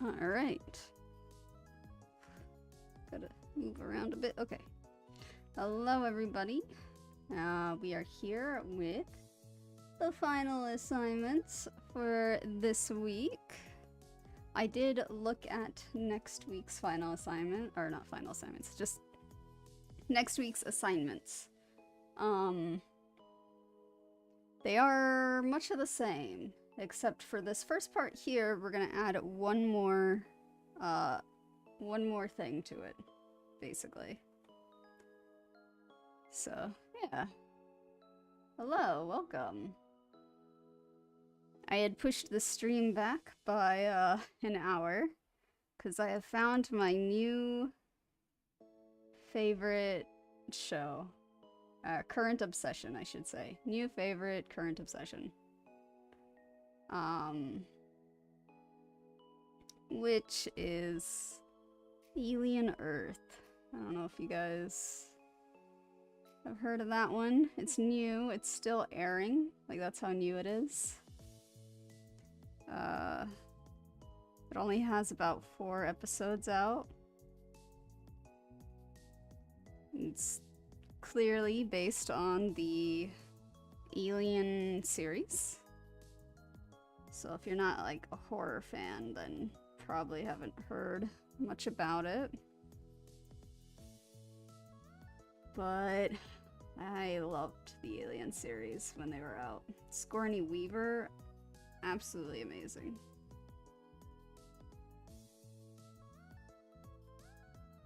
Alright. Gotta move around a bit. Okay. Hello, everybody. We are here with the final assignments for this week. I did look at next week's final assignment, or not final assignments, just next week's assignments. They are much of the same, except for this first part here, we're gonna add one more thing to it, basically. So, yeah. Hello, welcome. I had pushed the stream back by an hour, because I have found my new favorite show. Current obsession, I should say. New favorite current obsession. Which is Alien Earth. I don't know if you guys have heard of that one. It's new. It's still airing. Like, that's how new it is. It only has about 4 episodes out. It's clearly based on the Alien series. So if you're not like a horror fan, then probably haven't heard much about it. But I loved the Alien series when they were out. 𝘿𝙊 𝙉𝙊, absolutely amazing.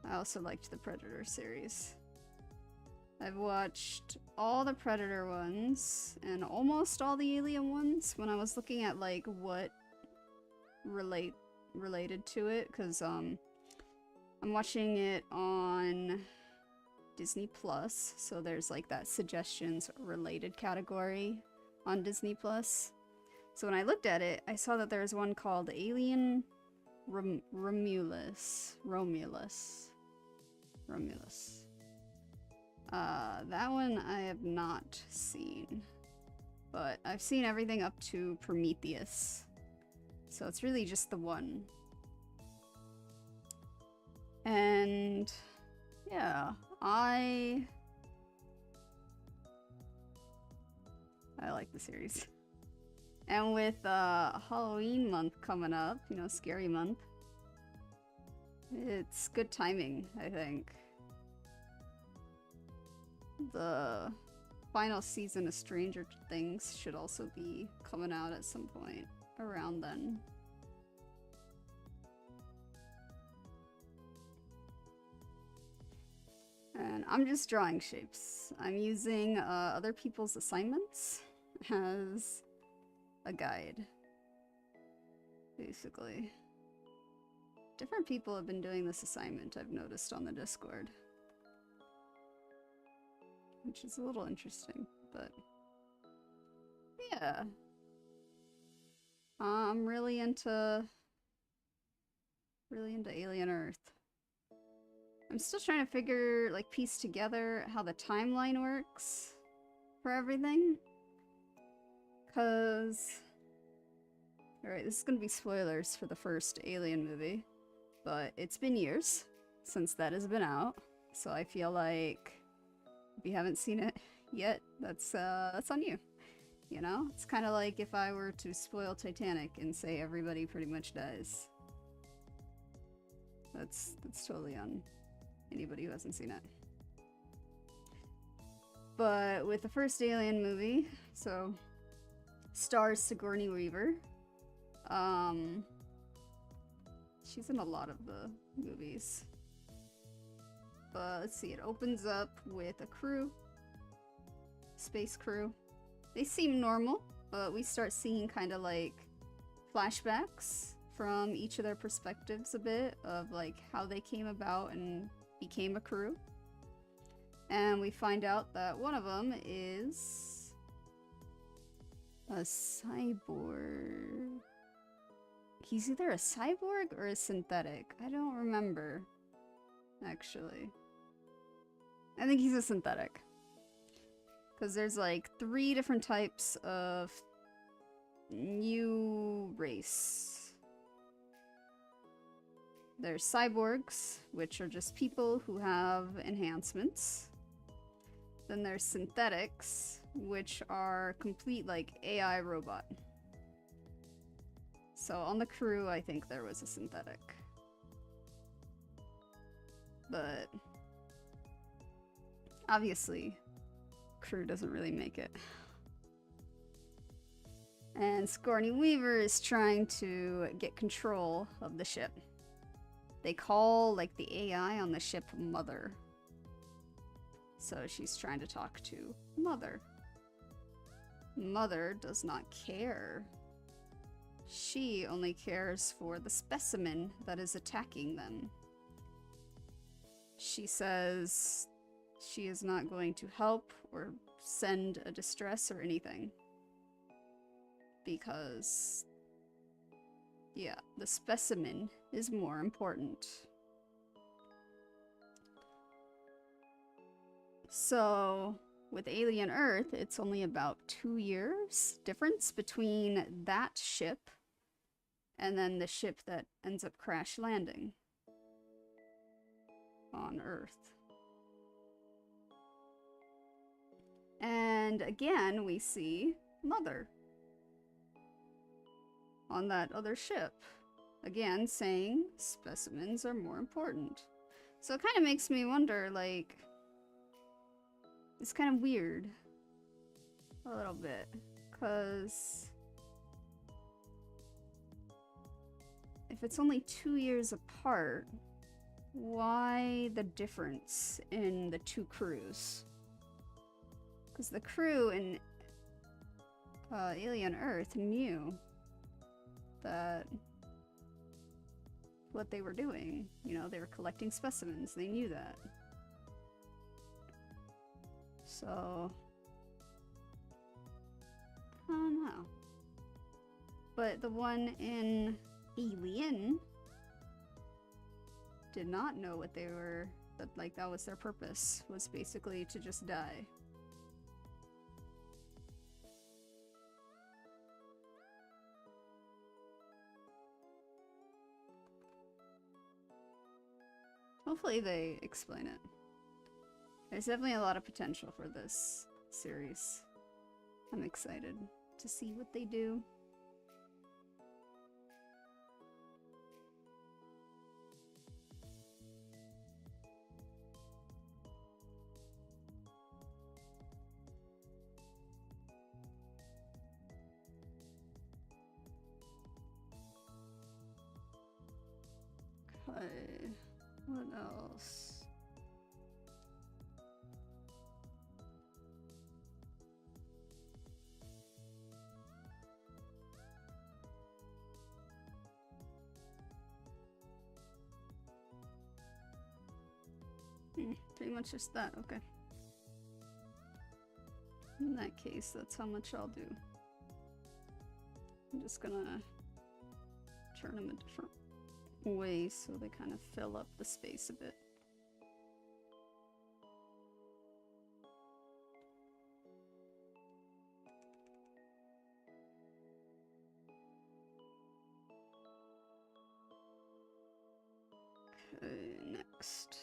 I also liked the Predator series. I've watched all the Predator ones and almost all the Alien ones when I was looking at like what related to it, because I'm watching it on Disney Plus, so there's like that suggestions related category on Disney Plus. So when I looked at it, I saw that there's one called Alien Romulus. That one I have not seen, but I've seen everything up to Prometheus, so it's really just the one. And yeah, I like the series. And with Halloween month coming up, you know, scary month, it's good timing, I think. The final season of Stranger Things should also be coming out at some point around then. And I'm just drawing shapes. I'm using other people's assignments as a guide, basically. Different people have been doing this assignment, I've noticed on the Discord. Which is a little interesting, but yeah. I'm really into Alien Earth. I'm still trying to figure, like, piece together how the timeline works for everything. Cause, alright, this is gonna be spoilers for the first Alien movie, but it's been years since that has been out, so I feel like if you haven't seen it yet, that's on you. You know? It's kind of like if I were to spoil Titanic and say everybody pretty much dies. That's totally on anybody who hasn't seen it. But with the first Alien movie, so stars 𝘿𝙊 𝙉𝙊. She's in a lot of the movies. But let's see, it opens up with a crew, space crew. They seem normal, but we start seeing kind of like flashbacks from each of their perspectives a bit of like how they came about and became a crew. And we find out that one of them is a cyborg. He's either a cyborg or a synthetic. I don't remember, actually. I think he's a synthetic. Because there's like 3 different types of new race. There's cyborgs, which are just people who have enhancements. Then there's synthetics, which are complete, like, AI robot. So on the crew, I think there was a synthetic. But obviously, crew doesn't really make it. And Sigourney Weaver is trying to get control of the ship. They call, like, the AI on the ship Mother. So she's trying to talk to Mother. Mother does not care. She only cares for the specimen that is attacking them. She says she is not going to help or send a distress or anything. Because, yeah, the specimen is more important. So, with Alien Earth, it's only about 2 years difference between that ship and then the ship that ends up crash landing on Earth. And again, we see Mother on that other ship. Again, saying specimens are more important. So it kind of makes me wonder, like, it's kind of weird. A little bit. Because if it's only 2 years apart, why the difference in the two crews? Because the crew in Alien Earth knew that what they were doing. You know, they were collecting specimens. They knew that. So, I don't know. But the one in Alien did not know what they were, that, like, that was their purpose, was basically to just die. Hopefully they explain it. There's definitely a lot of potential for this series. I'm excited to see what they do. Okay, what else? Pretty much just that, okay. In that case, that's how much I'll do. I'm just gonna turn them a different way so they kind of fill up the space a bit. Okay, next.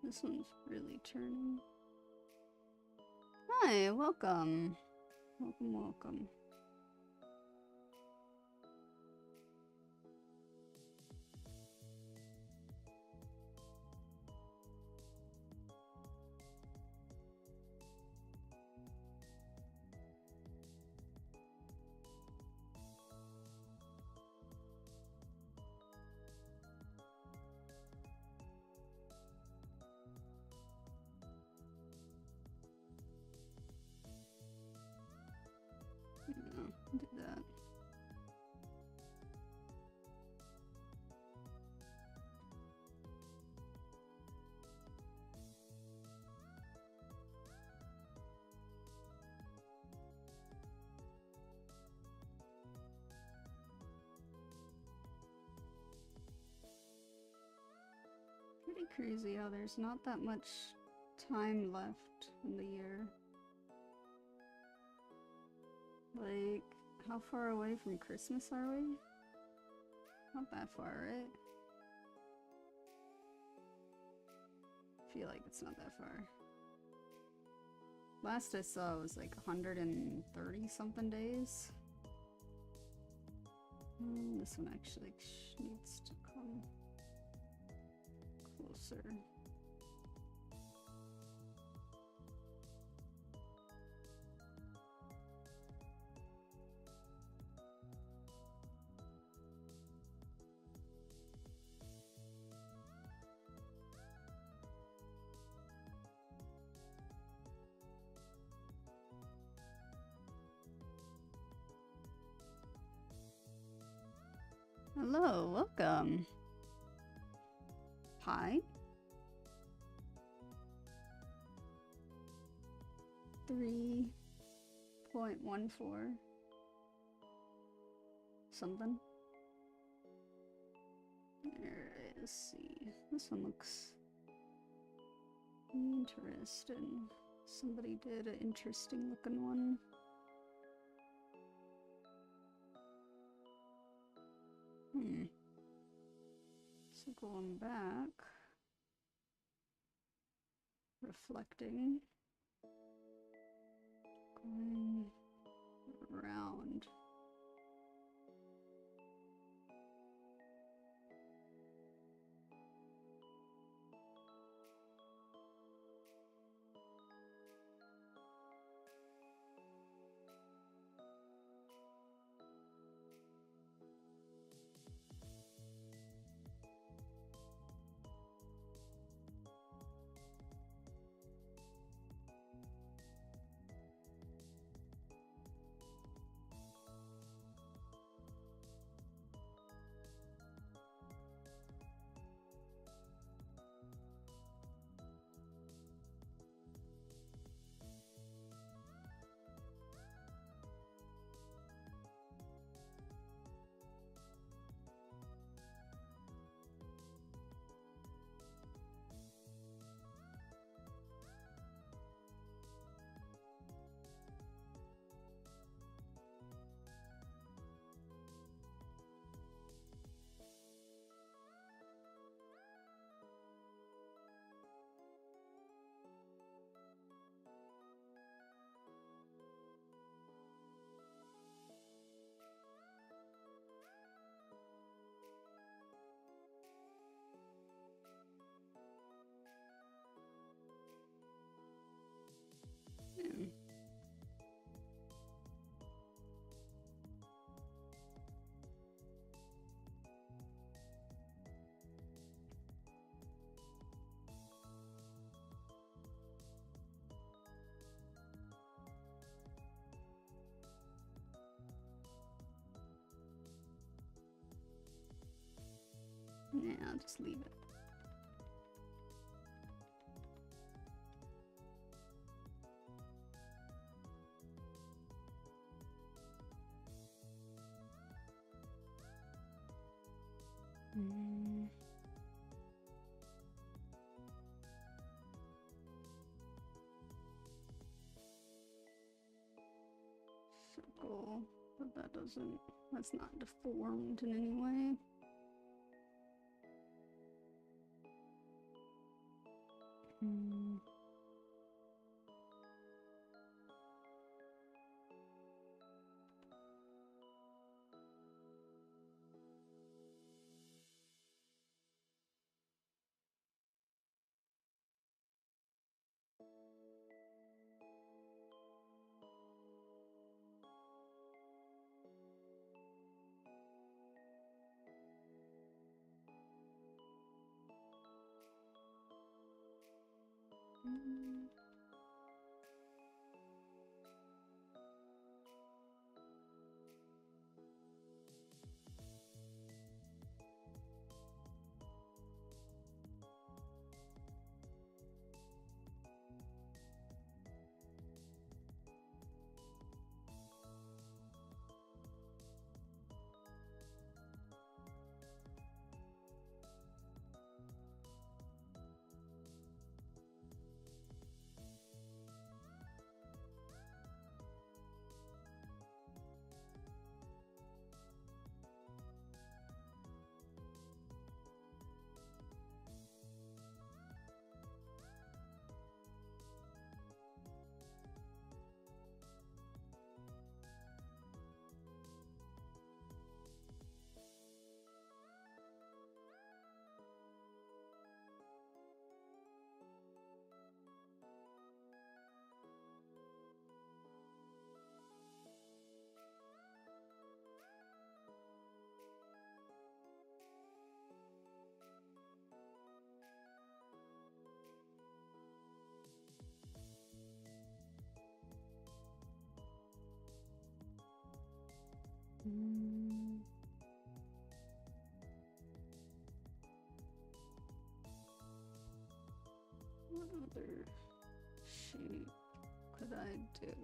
This one's really turning. Hi, welcome. Welcome, welcome. crazy how there's not that much time left in the year. Like, how far away from Christmas are we? Not that far, right? I feel like it's not that far. Last I saw was like 130 something days. This one actually needs to come closer. Hello, welcome. Hi. 3.14 something. Alright, let's see. This one looks interesting. Somebody did an interesting looking one. So going back, reflecting, going around. Yeah. Yeah, I'll just leave it. Circle, but that's not deformed in any way. What other shape could I do?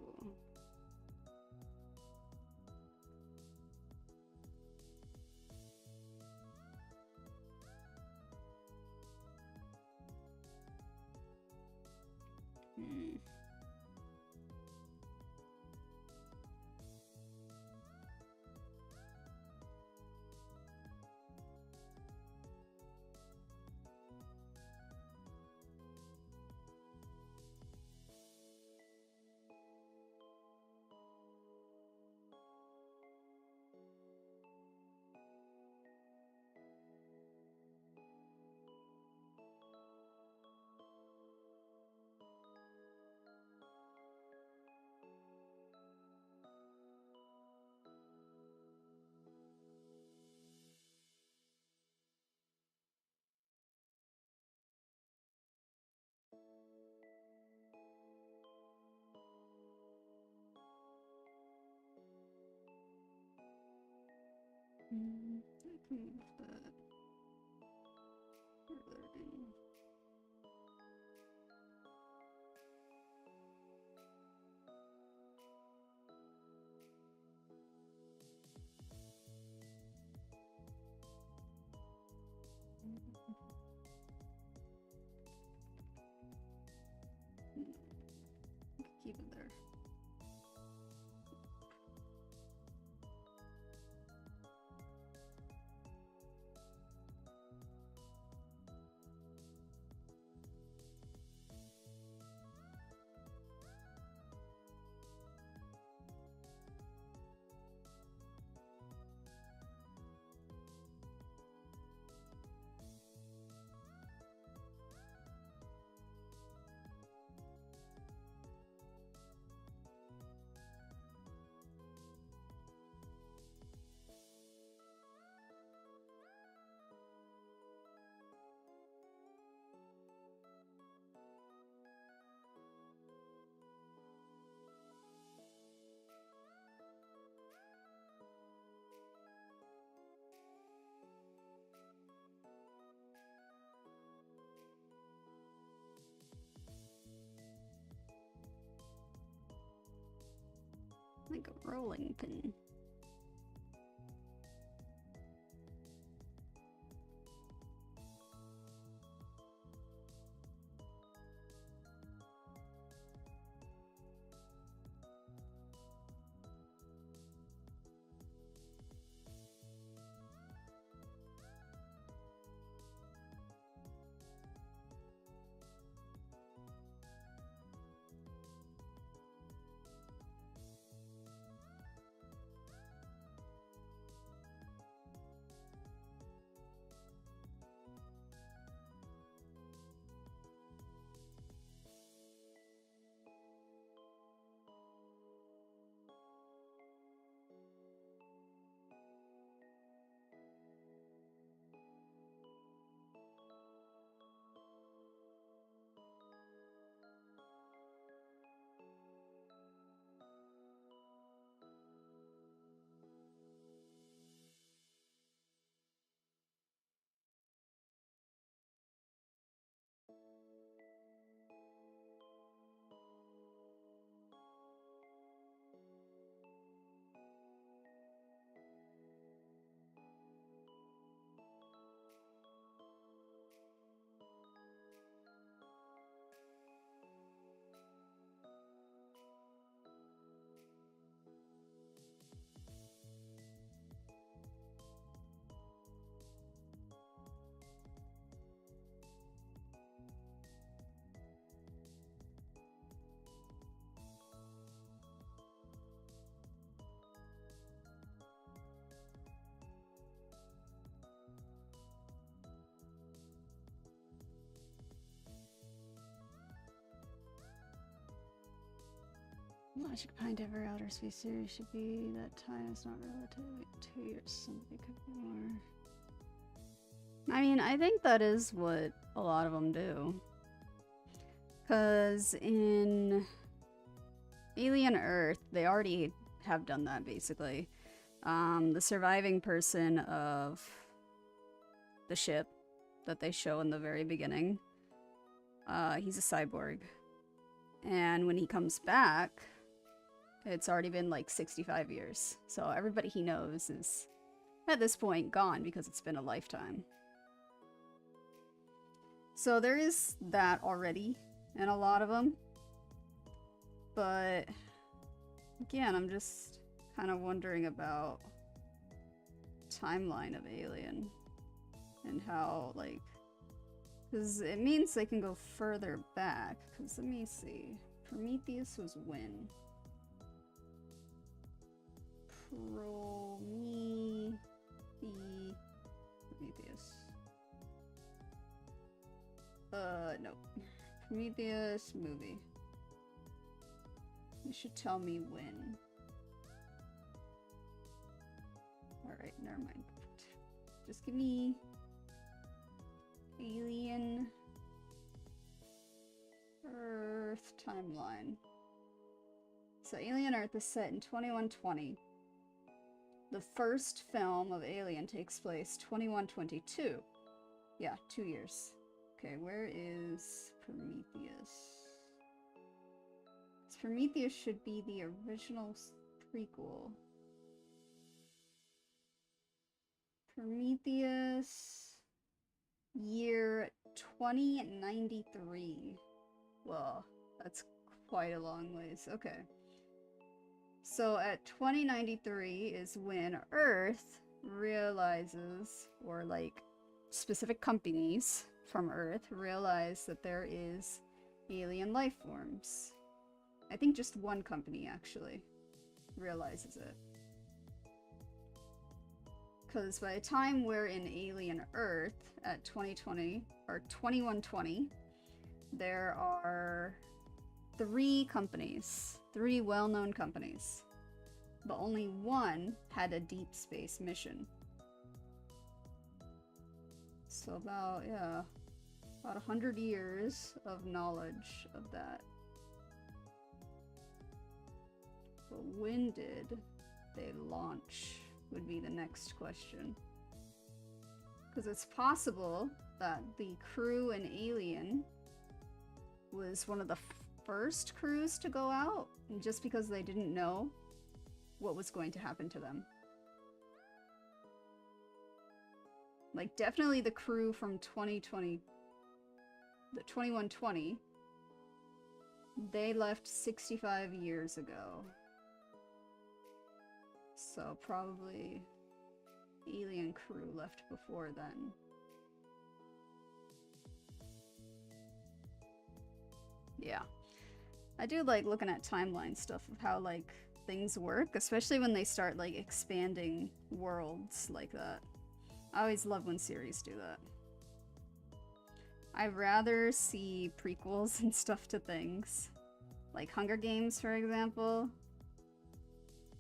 I can move that further in. Keep it there. Like a rolling pin. Logic behind every outer space theory should be that time is not relative. 2 years, somebody could be more. I mean, I think that is what a lot of them do. Because in Alien Earth, they already have done that, basically. The surviving person of the ship that they show in the very beginning, he's a cyborg. And when he comes back, it's already been like 65 years. So everybody he knows is, at this point, gone because it's been a lifetime. So there is that already in a lot of them. But again, I'm just kind of wondering about timeline of Alien and how, like, because it means they can go further back. Because let me see, Prometheus was when? Prometheus. No. Prometheus movie. You should tell me when. Alright, never mind. Just give me Alien Earth timeline. So Alien Earth is set in 2120. The first film of Alien takes place 2122. Yeah, 2 years. Okay, where is Prometheus? Prometheus should be the original prequel. Prometheus, year 2093. Well, that's quite a long ways. Okay. So at 2093 is when Earth realizes, or like specific companies from Earth realize that there is alien life forms. I think just one company actually realizes it. Because by the time we're in Alien Earth at 2020, or 2120, there are 3 companies, 3 well-known companies, but only one had a deep space mission. So about 100 years of knowledge of that. But when did they launch would be the next question. Because it's possible that the crew in Alien was one of the first crews to go out, just because they didn't know what was going to happen to them. Like, definitely the crew from 2020, the 2120, they left 65 years ago. So probably Alien crew left before then. Yeah. I do like looking at timeline stuff of how like things work, especially when they start like expanding worlds like that. I always love when series do that. I'd rather see prequels and stuff to things. Like Hunger Games, for example.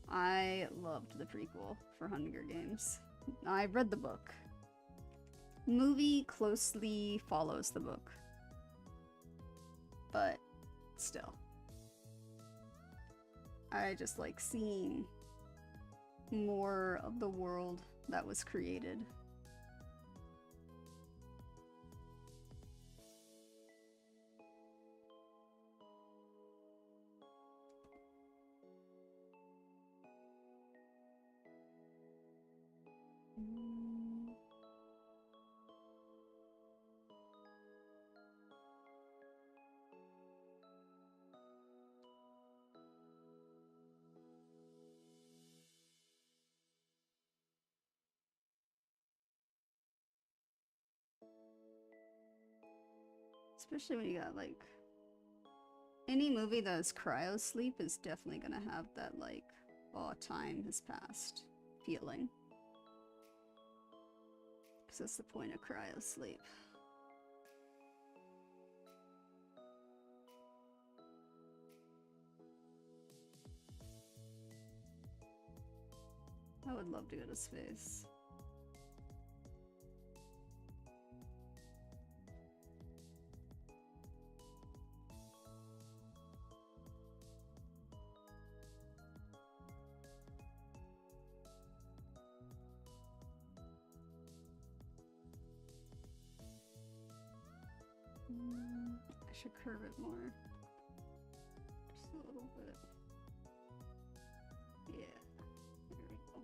I loved the prequel for Hunger Games. I read the book. Movie closely follows the book. But still. I just like seeing more of the world that was created. Especially when you got like any movie that is cryo sleep is definitely gonna have that like, oh, time has passed feeling. Because that's the point of cryo sleep. I would love to go to space. should curve it more. Just a little bit. Yeah. There we go.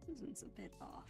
This one's a bit off.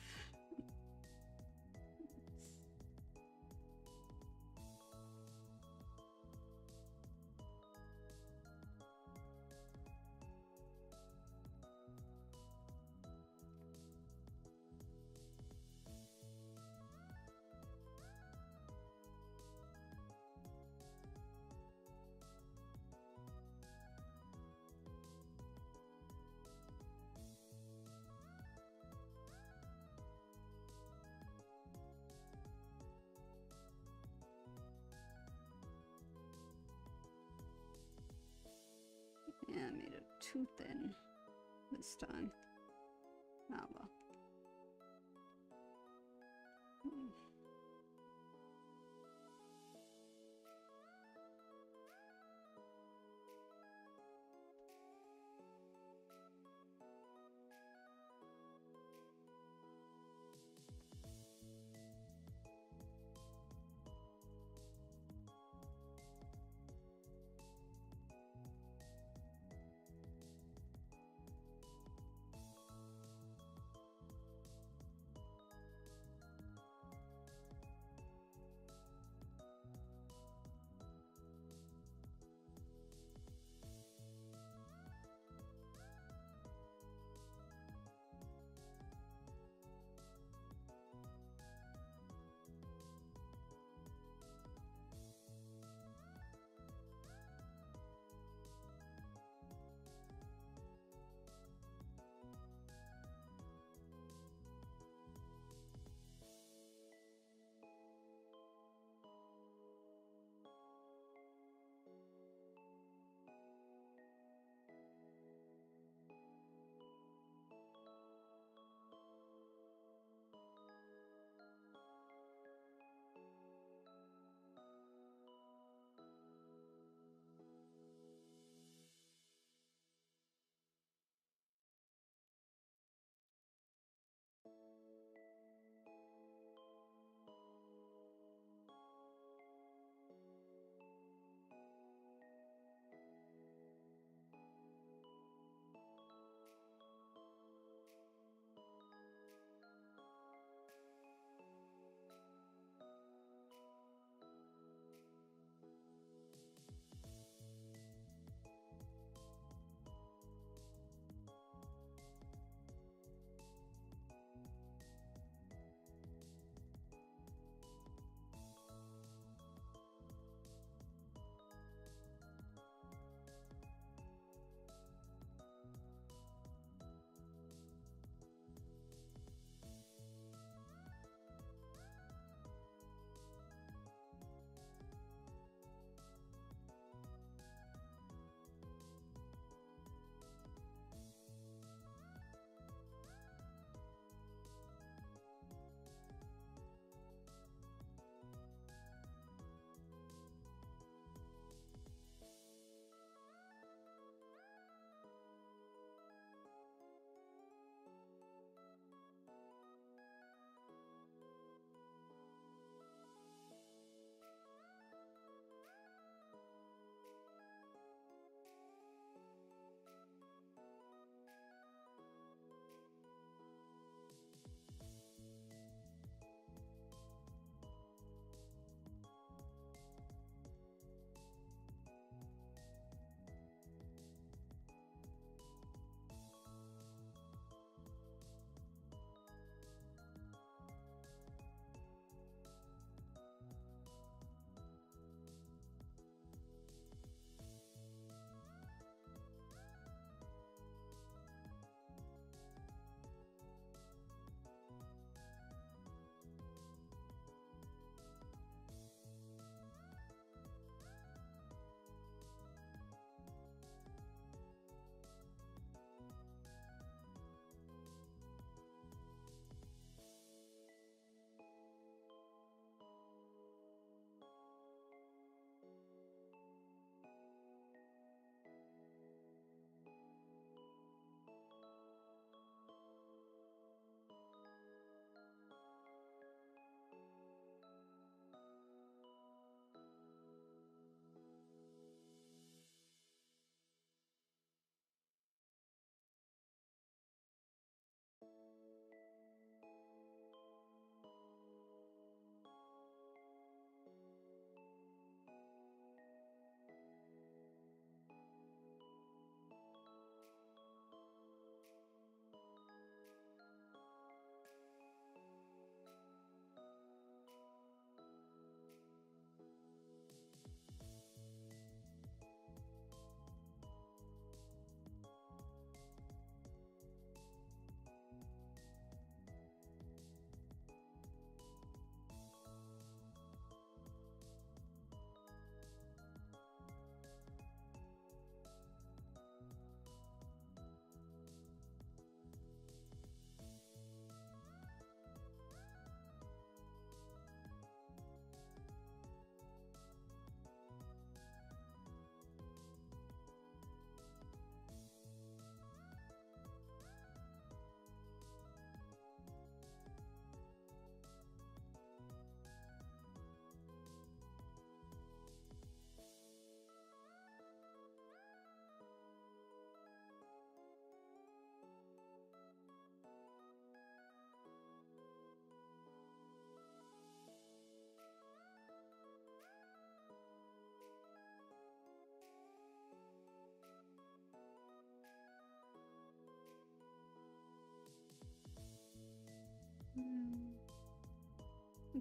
Yeah, I made it too thin this time. Oh well.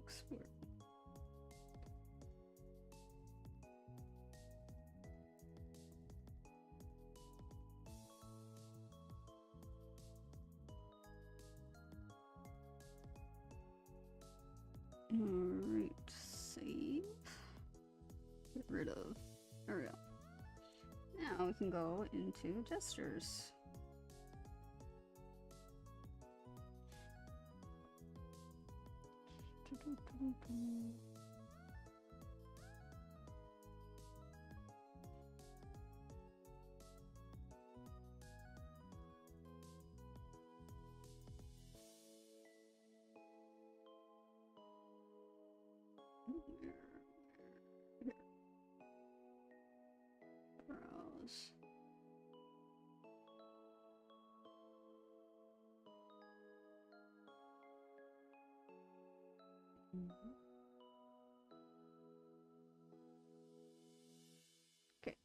Export. Alright, save. Get rid of. There we go. Now we can go into gestures. Browse. Okay.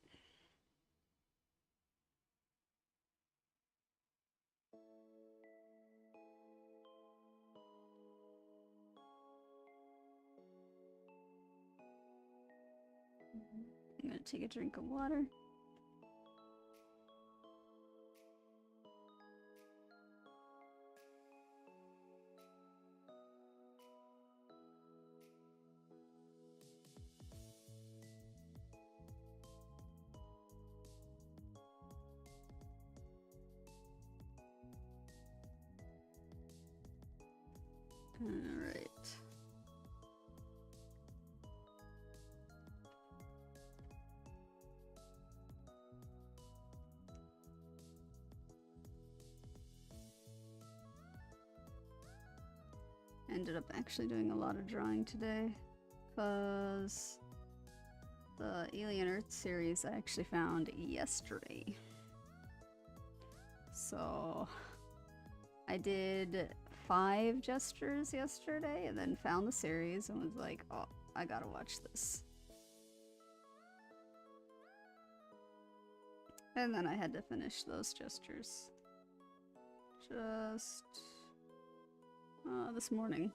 I'm gonna take a drink of water. All right. Ended up actually doing a lot of drawing today because the Alien Earth series I actually found yesterday. So I did 5 gestures yesterday and then found the series and was like, oh, I gotta watch this. And then I had to finish those gestures. Just this morning.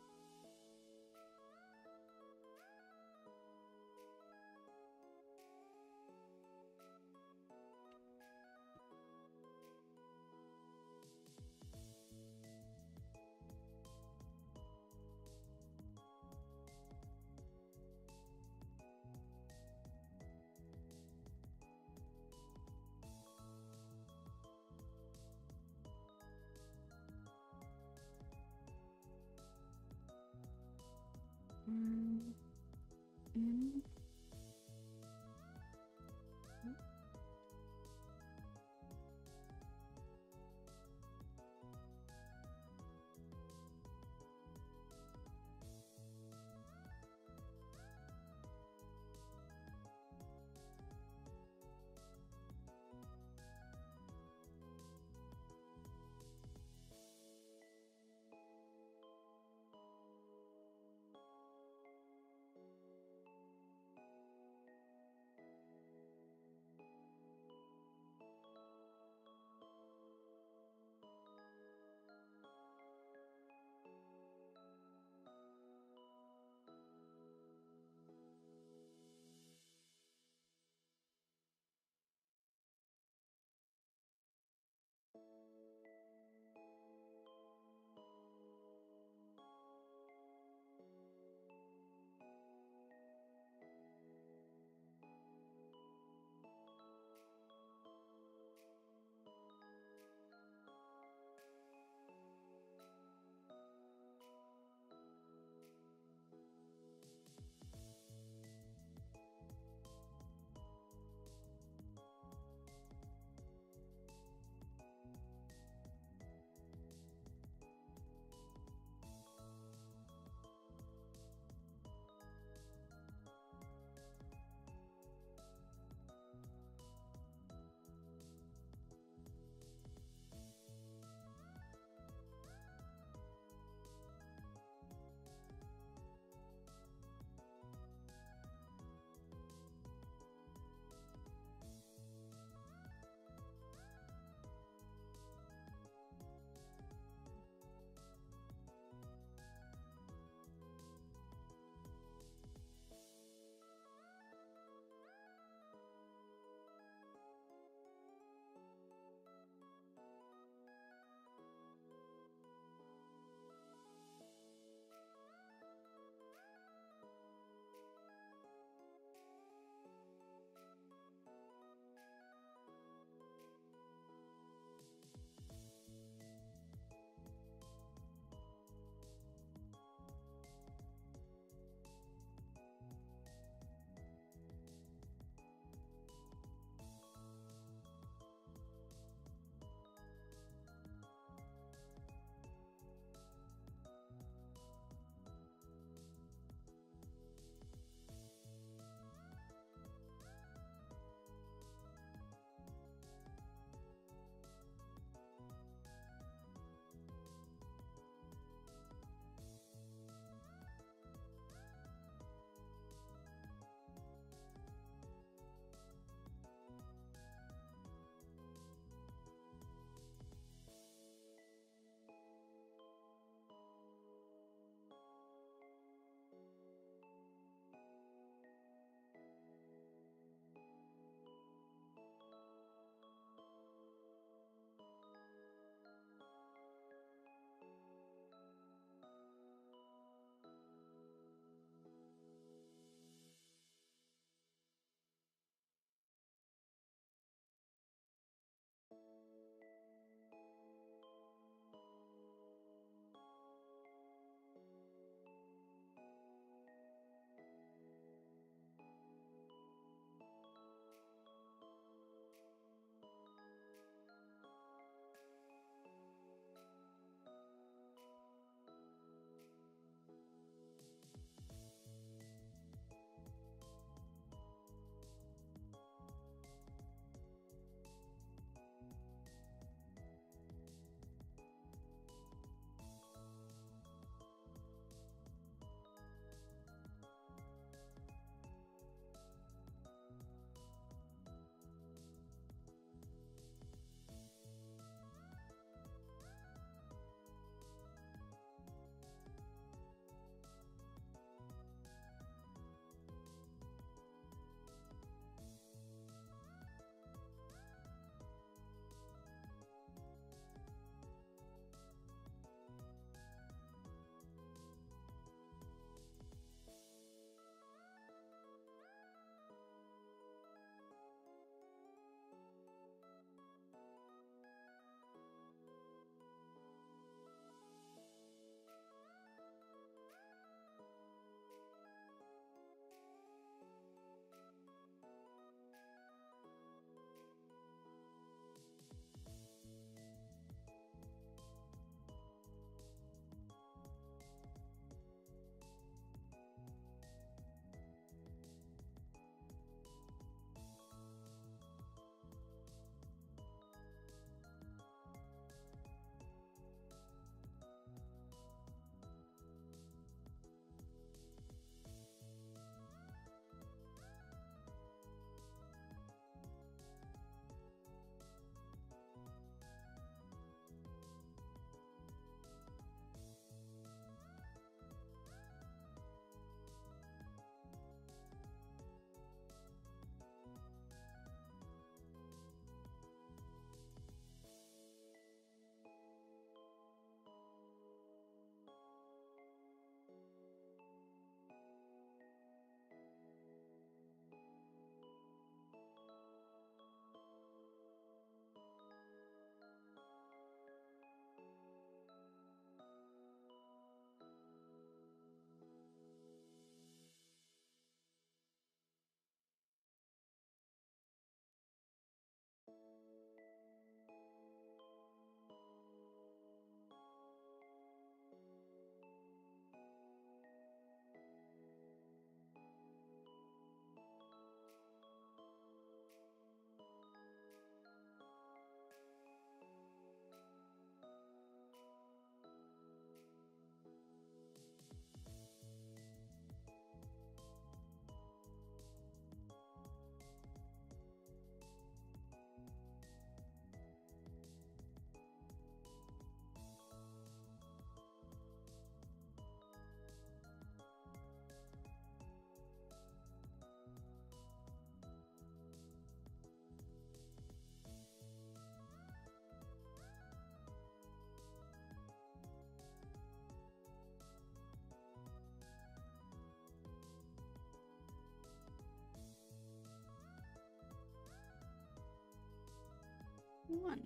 1.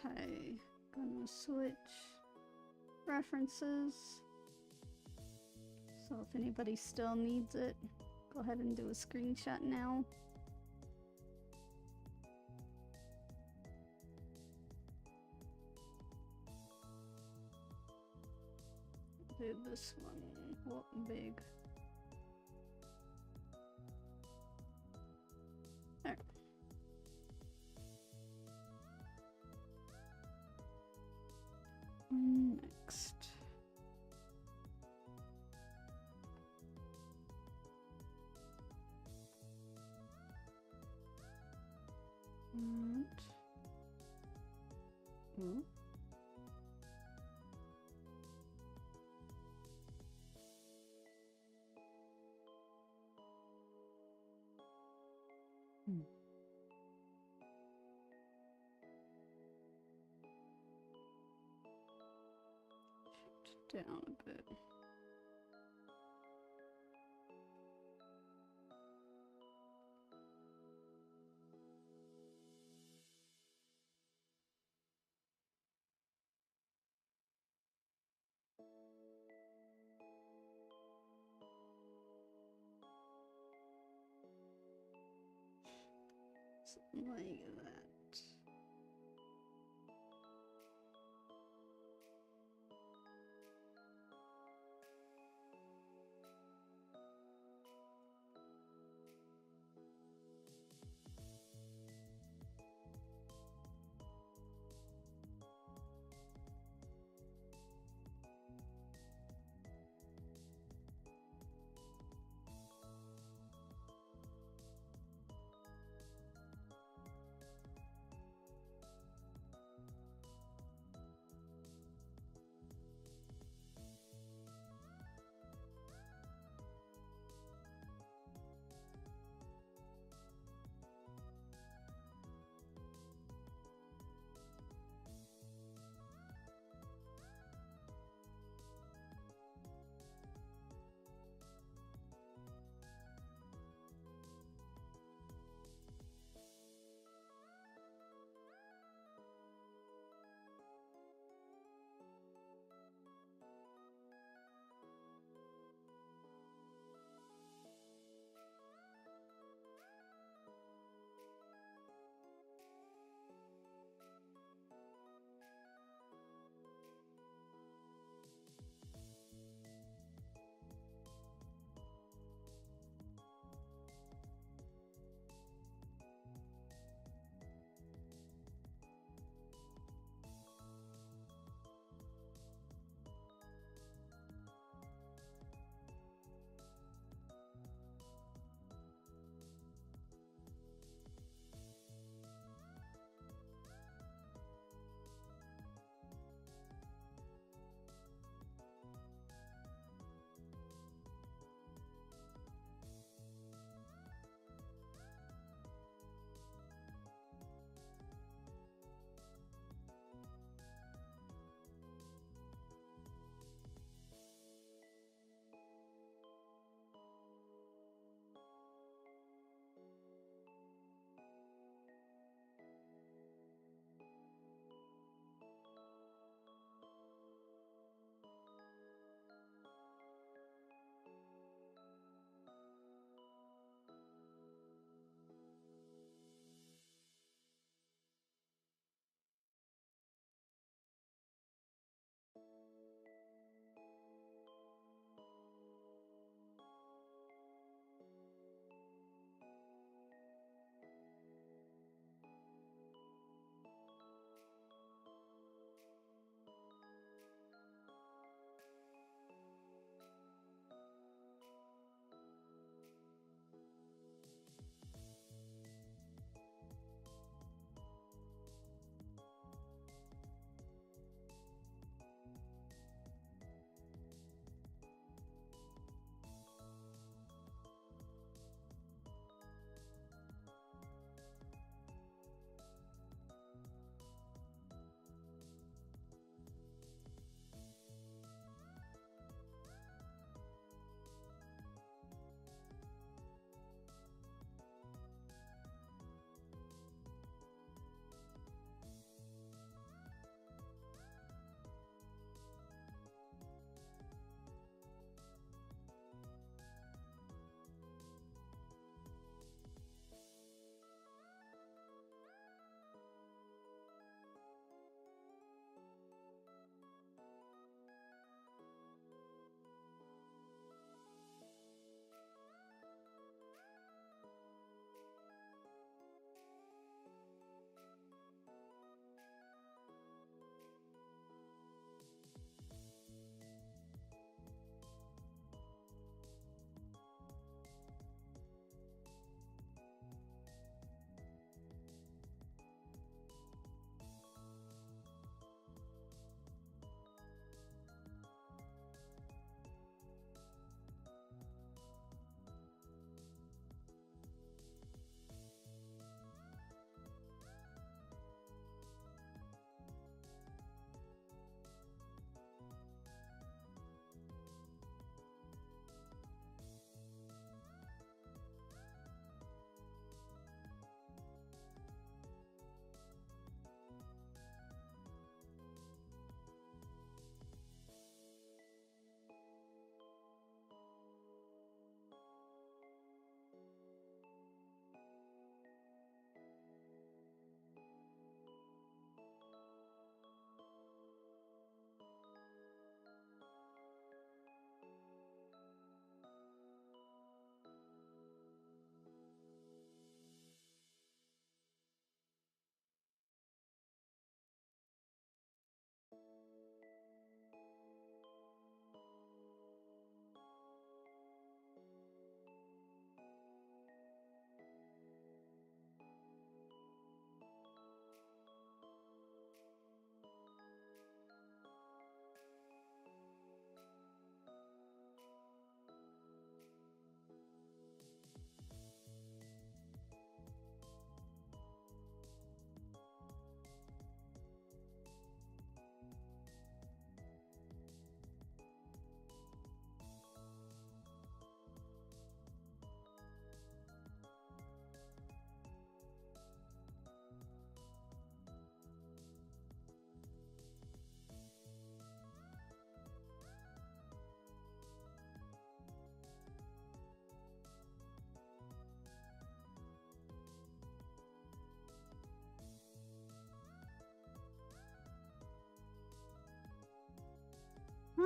Okay, gonna switch references. So if anybody still needs it, go ahead and do a screenshot now. Do this one. What big? There. Next. And shift down a bit. Something like that.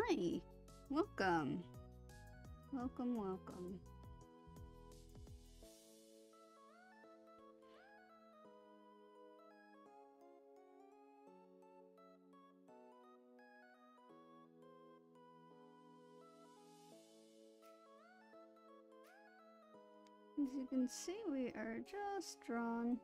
Hi! Welcome. Welcome, welcome. As you can see, we are just drawn.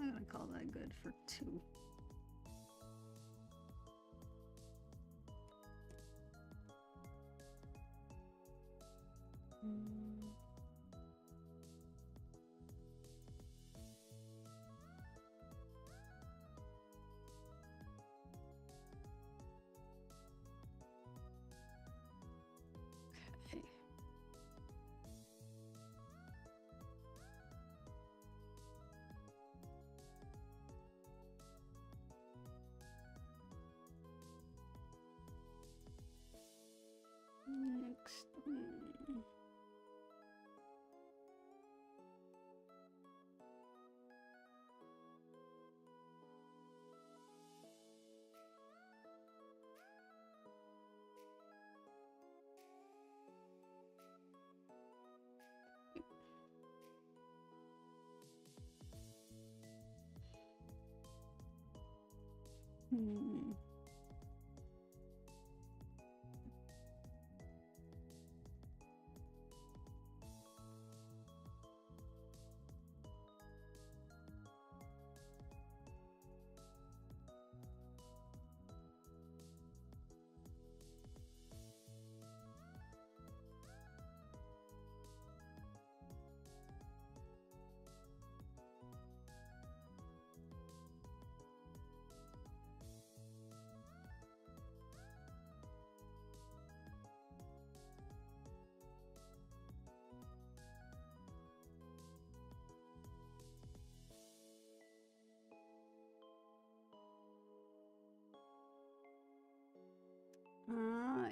I'm gonna call that good for 2. Okay. Next.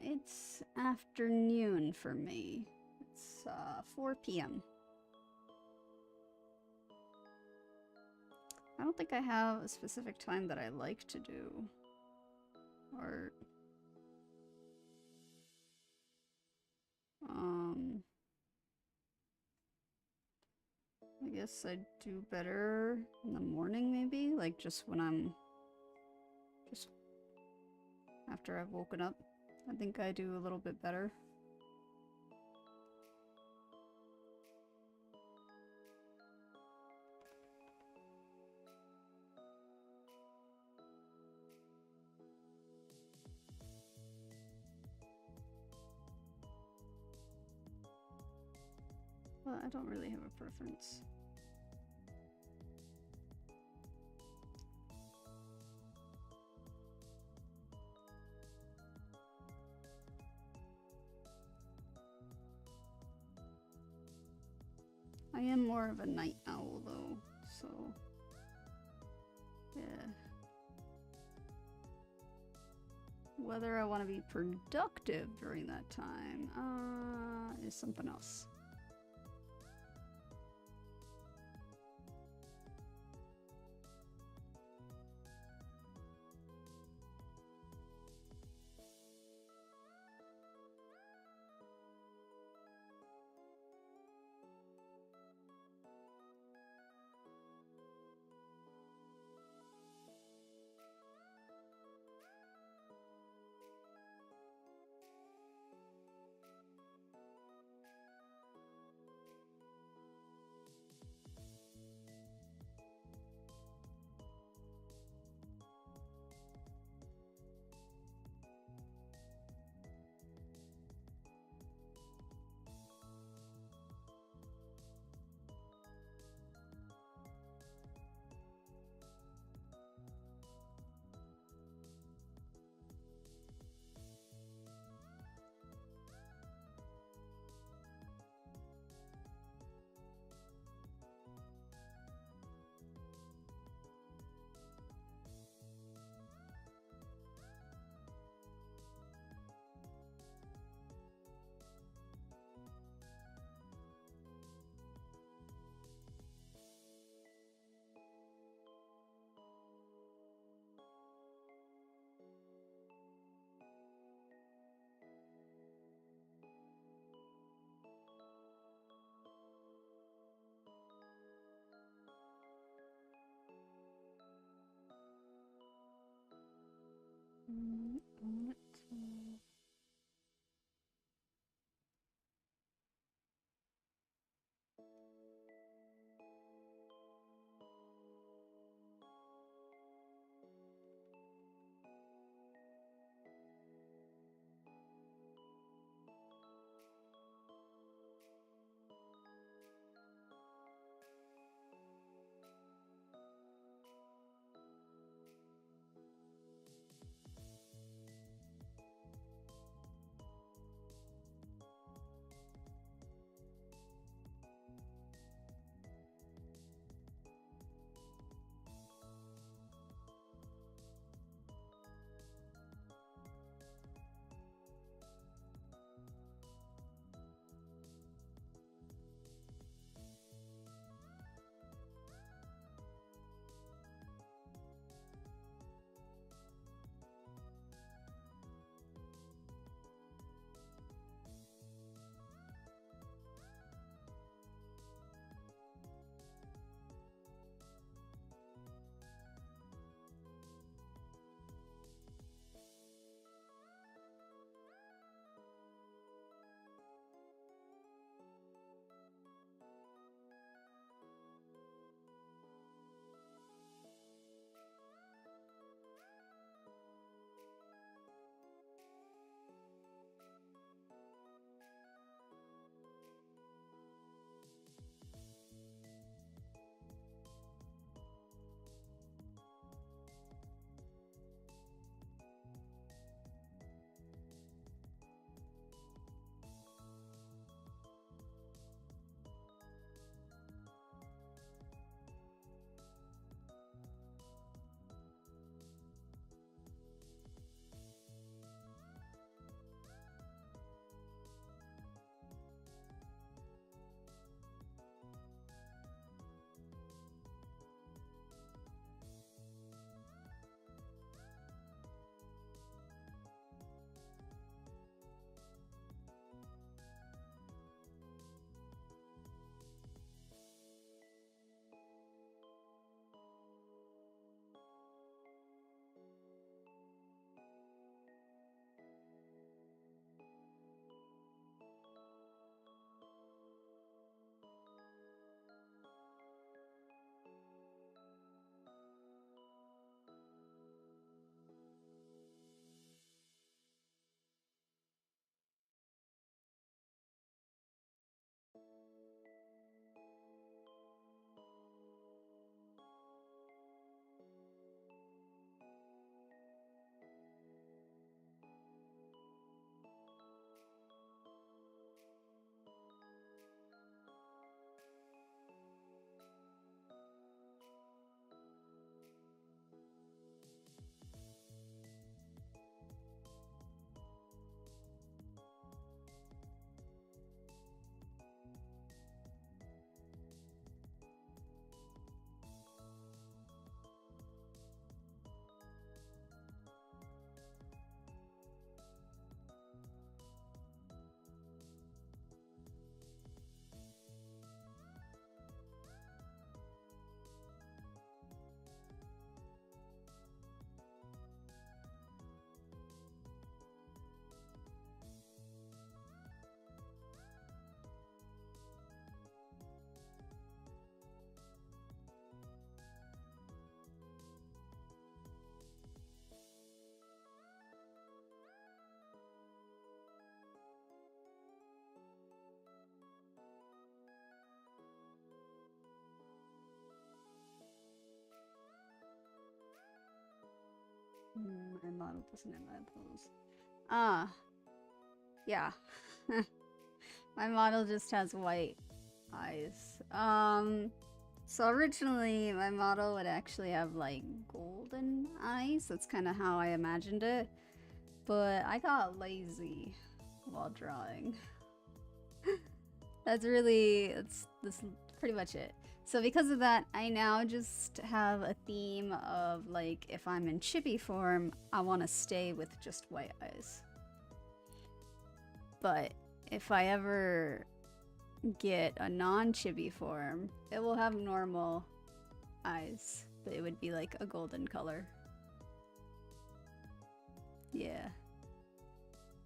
It's afternoon for me. It's 4 p.m. I don't think I have a specific time that I like to do art. I guess I'd do better in the morning, maybe? Like, just when I'm... just after I've woken up. I think I do a little bit better. But I don't really have a preference. I am more of a night owl though, so yeah. Whether I want to be productive during that time is something else. model doesn't have eyeballs. Ah. Yeah. My model just has white eyes. So originally my model would actually have like golden eyes. That's kind of how I imagined it. But I got lazy while drawing. That's pretty much it. So because of that, I now just have a theme of like, if I'm in chibi form, I want to stay with just white eyes. But if I ever get a non-chibi form, it will have normal eyes, but it would be like a golden color. Yeah.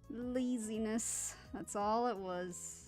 Laziness. That's all it was.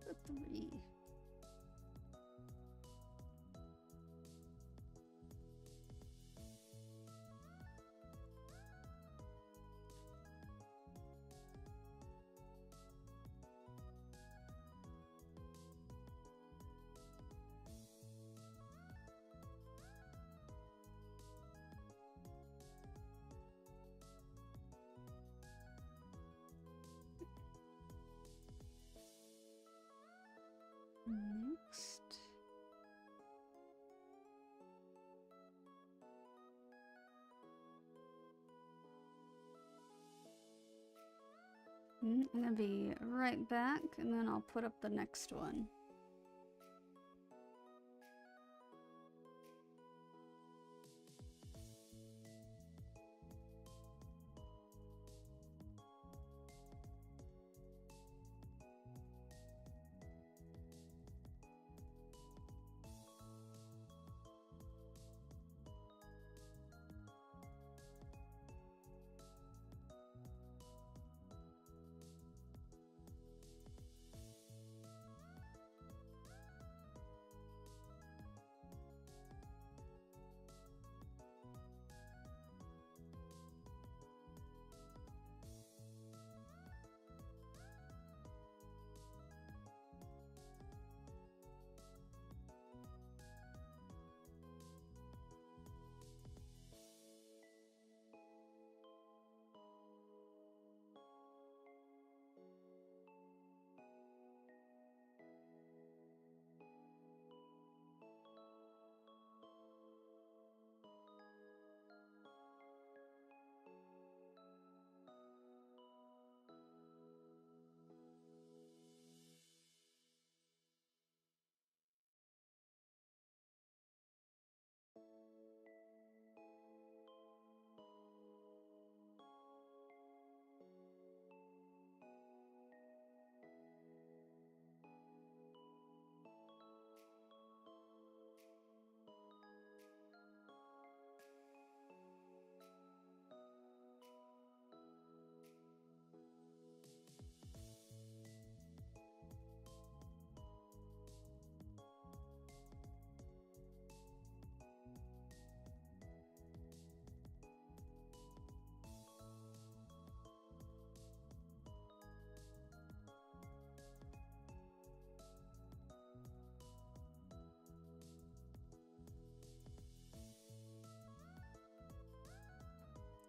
The 3. Next. I'm gonna be right back, and then I'll put up the next one.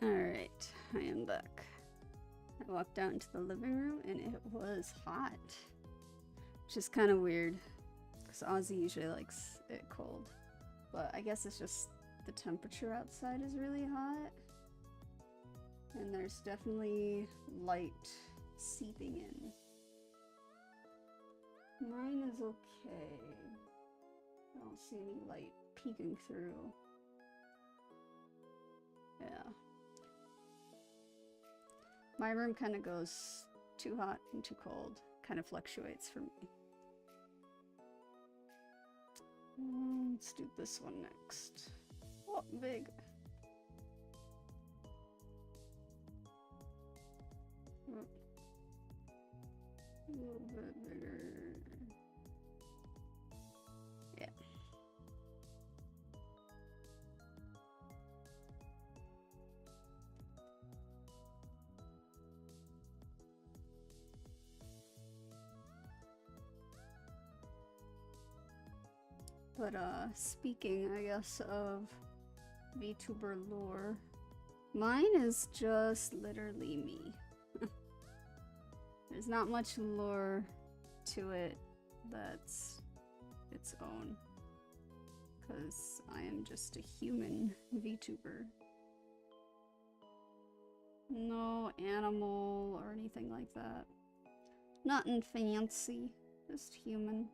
Alright, I am back. I walked out into the living room and it was hot. which is kind of weird because Ozzy usually likes it cold, but I guess it's just the temperature outside is really hot, and there's definitely light seeping in. Mine is okay. I don't see any light peeking through. Yeah. My room kind of goes too hot and too cold. Kind of fluctuates for me. Let's do this one next. Oh, big. A little bit bigger. Yeah. But speaking, I guess, of VTuber lore, mine is just literally me. There's not much lore to it that's its own, because I am just a human VTuber. No animal or anything like that. Nothing fancy, just human.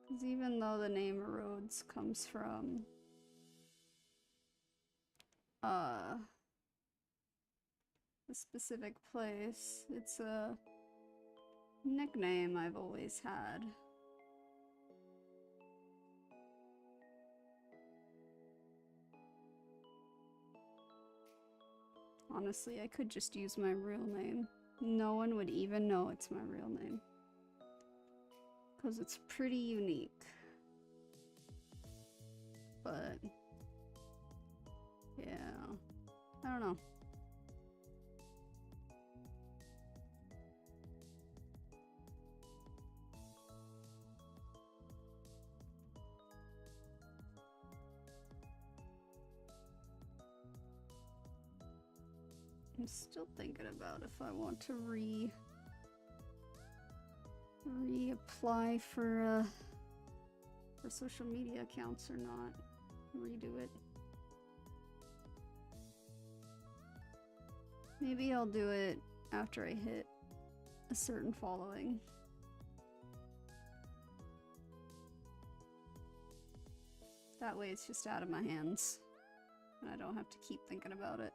Because even though the name Rhoads comes from a specific place, it's a nickname I've always had. Honestly, I could just use my real name. No one would even know it's my real name. Because it's pretty unique. But yeah, I don't know. I'm still thinking about if I want to reapply for social media accounts or not. Redo it. Maybe I'll do it after I hit a certain following. That way it's just out of my hands, and I don't have to keep thinking about it.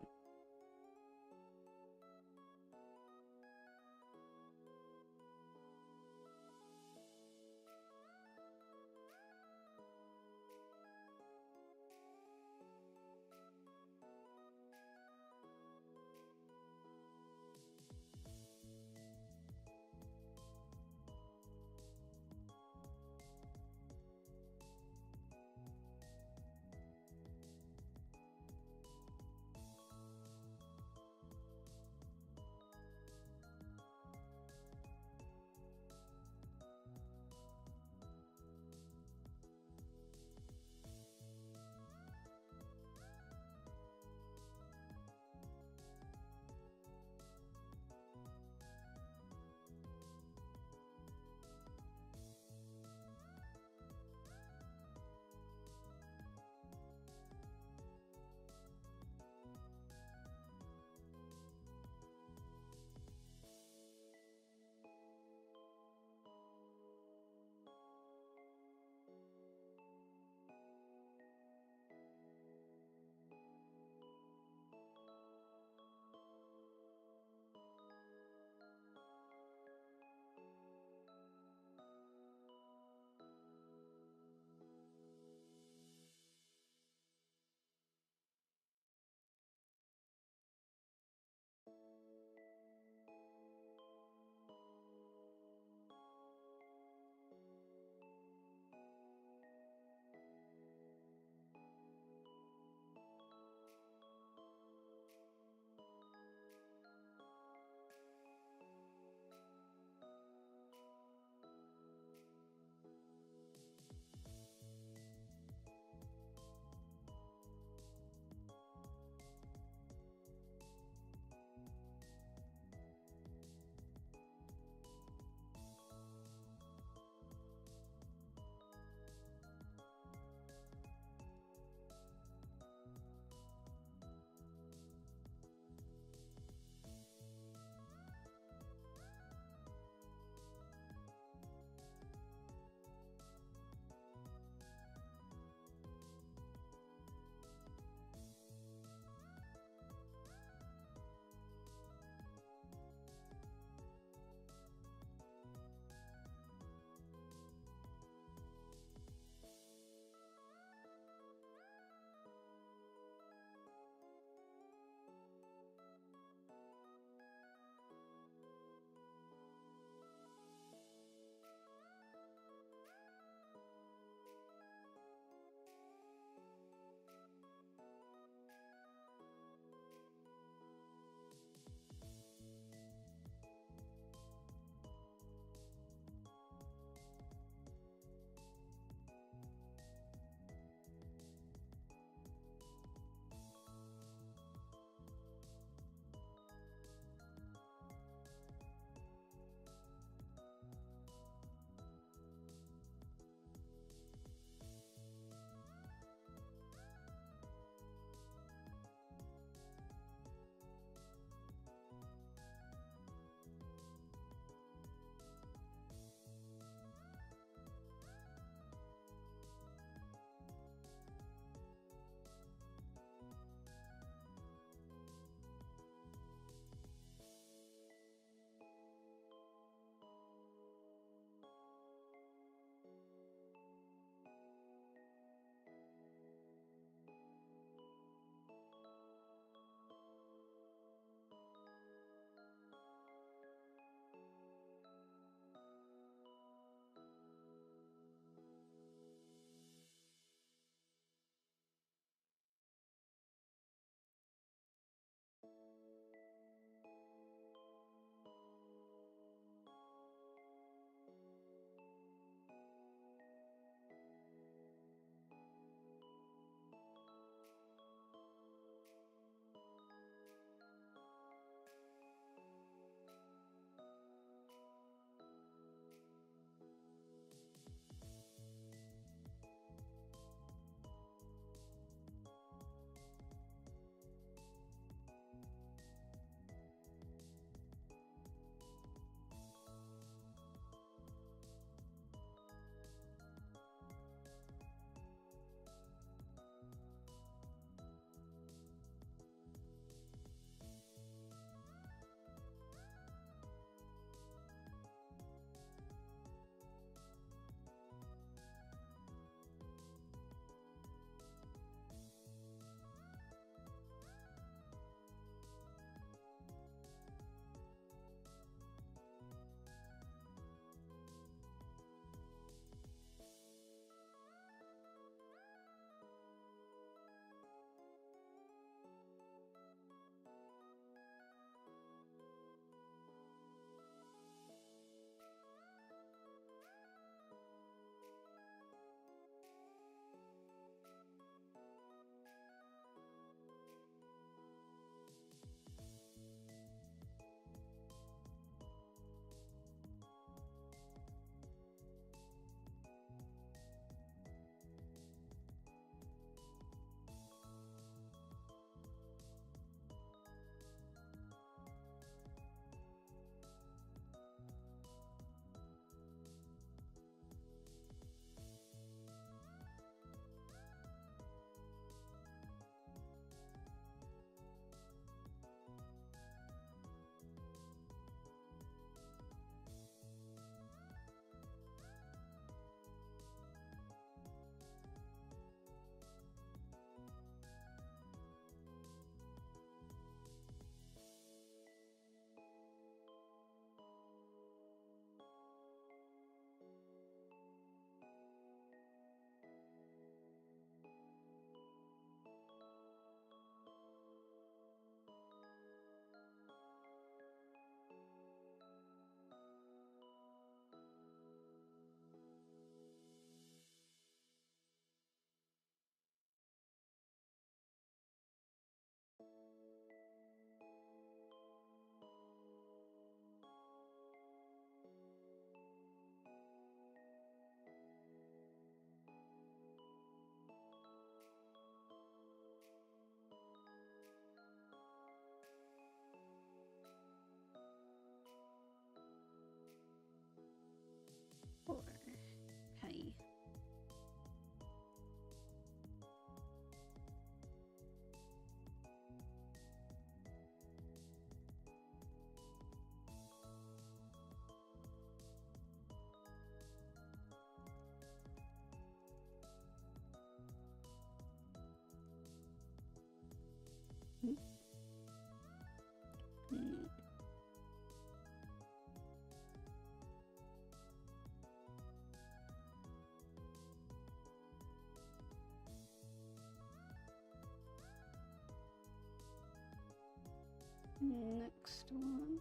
Next one.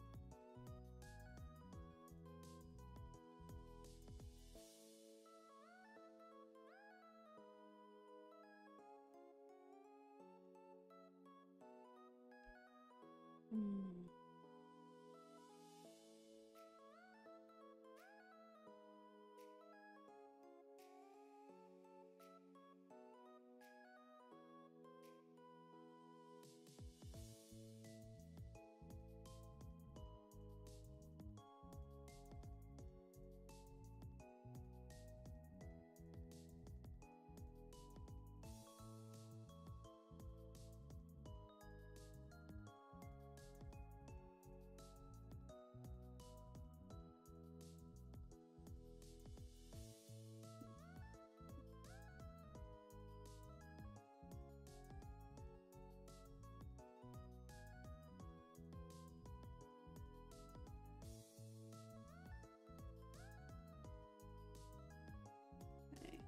Okay.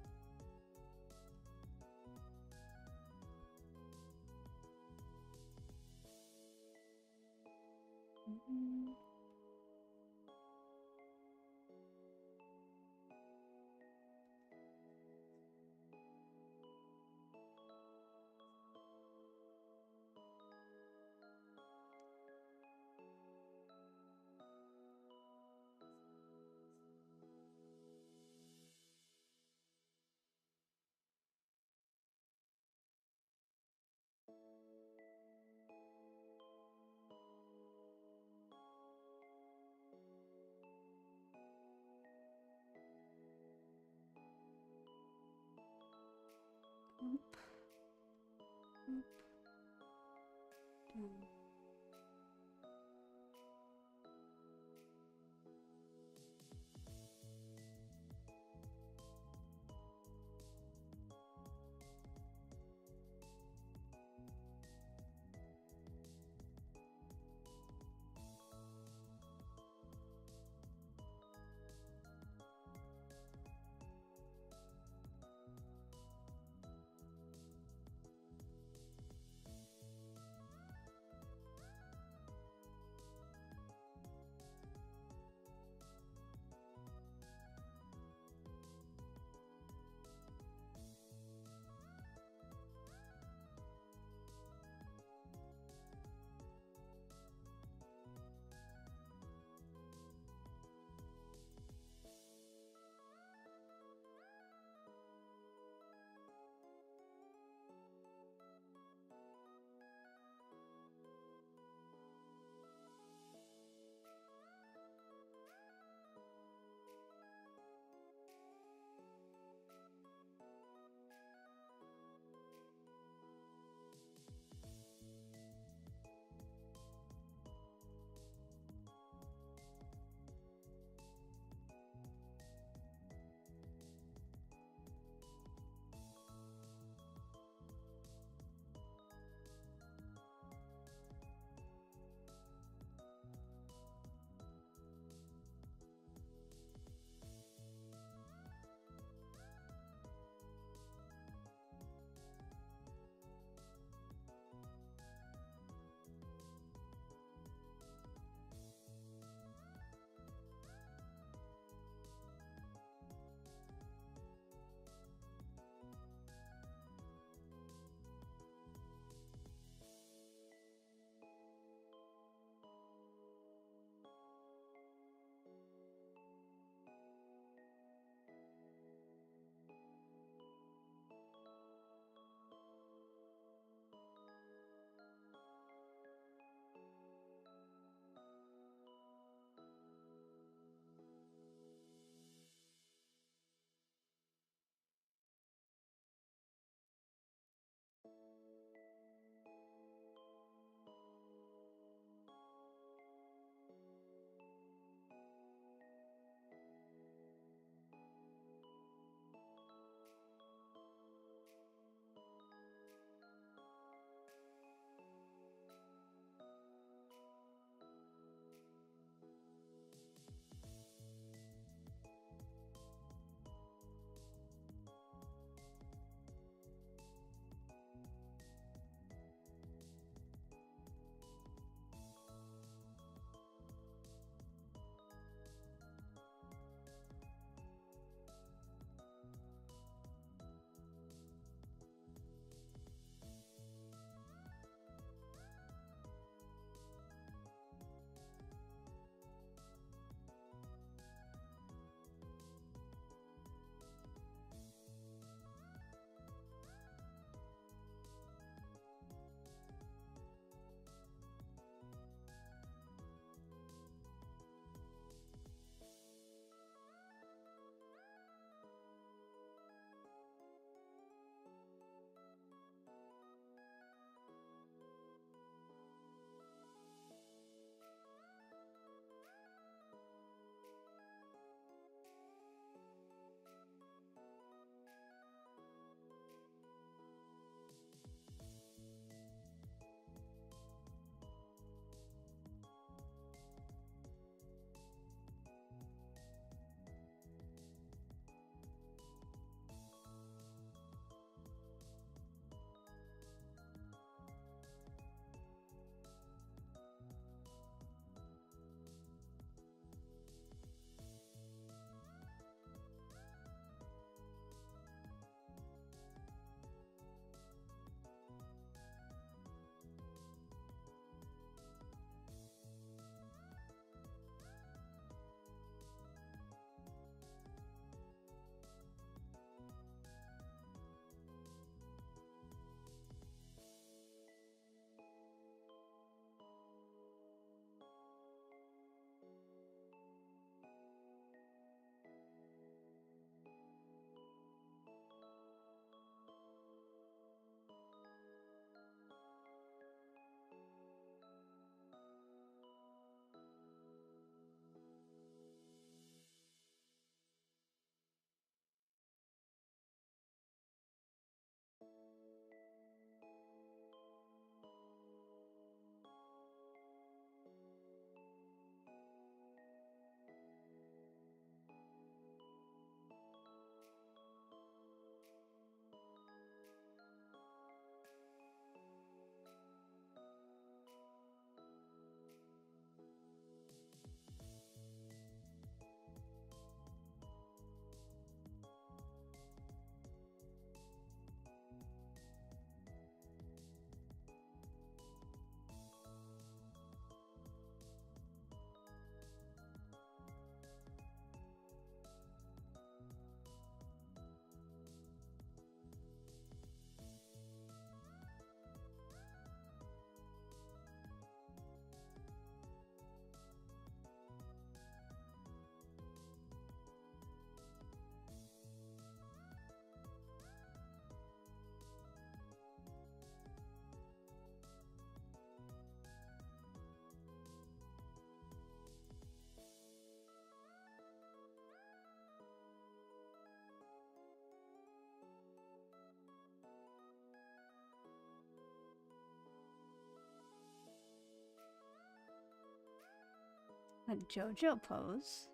A JoJo pose?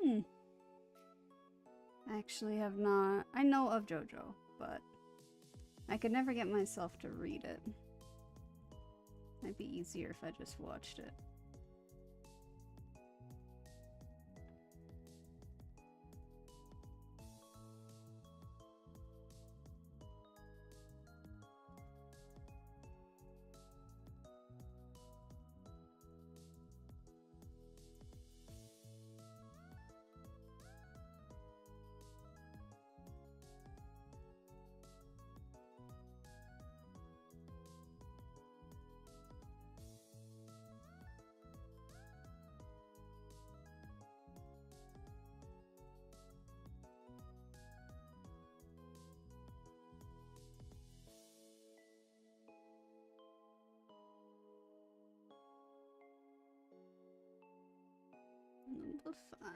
I actually have not... I know of JoJo, but I could never get myself to read it. Might be easier if I just watched it. Number 5.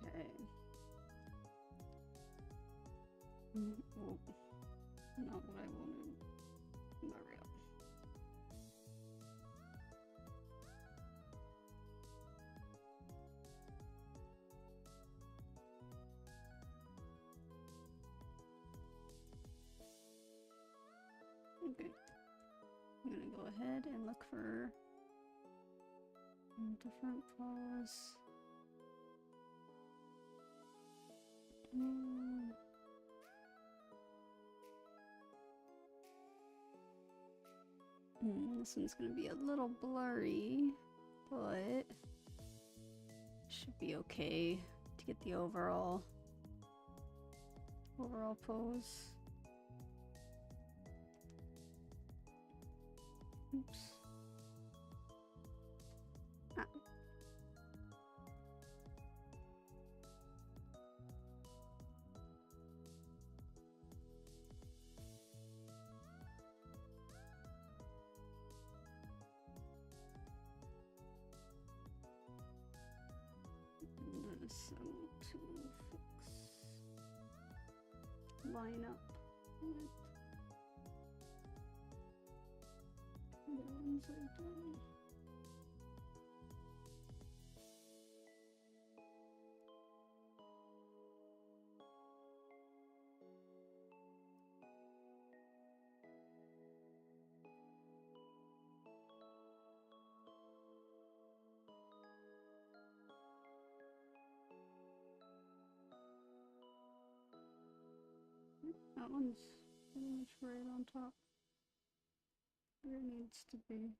Okay. Oh, not what I wanted. Mario. Okay. I'm gonna go ahead and look for a different pause. This one's gonna be a little blurry, but should be okay to get the overall pose. Oops. Ah. So to fix, line up with the ones I've done. That one's pretty much right on top where it needs to be.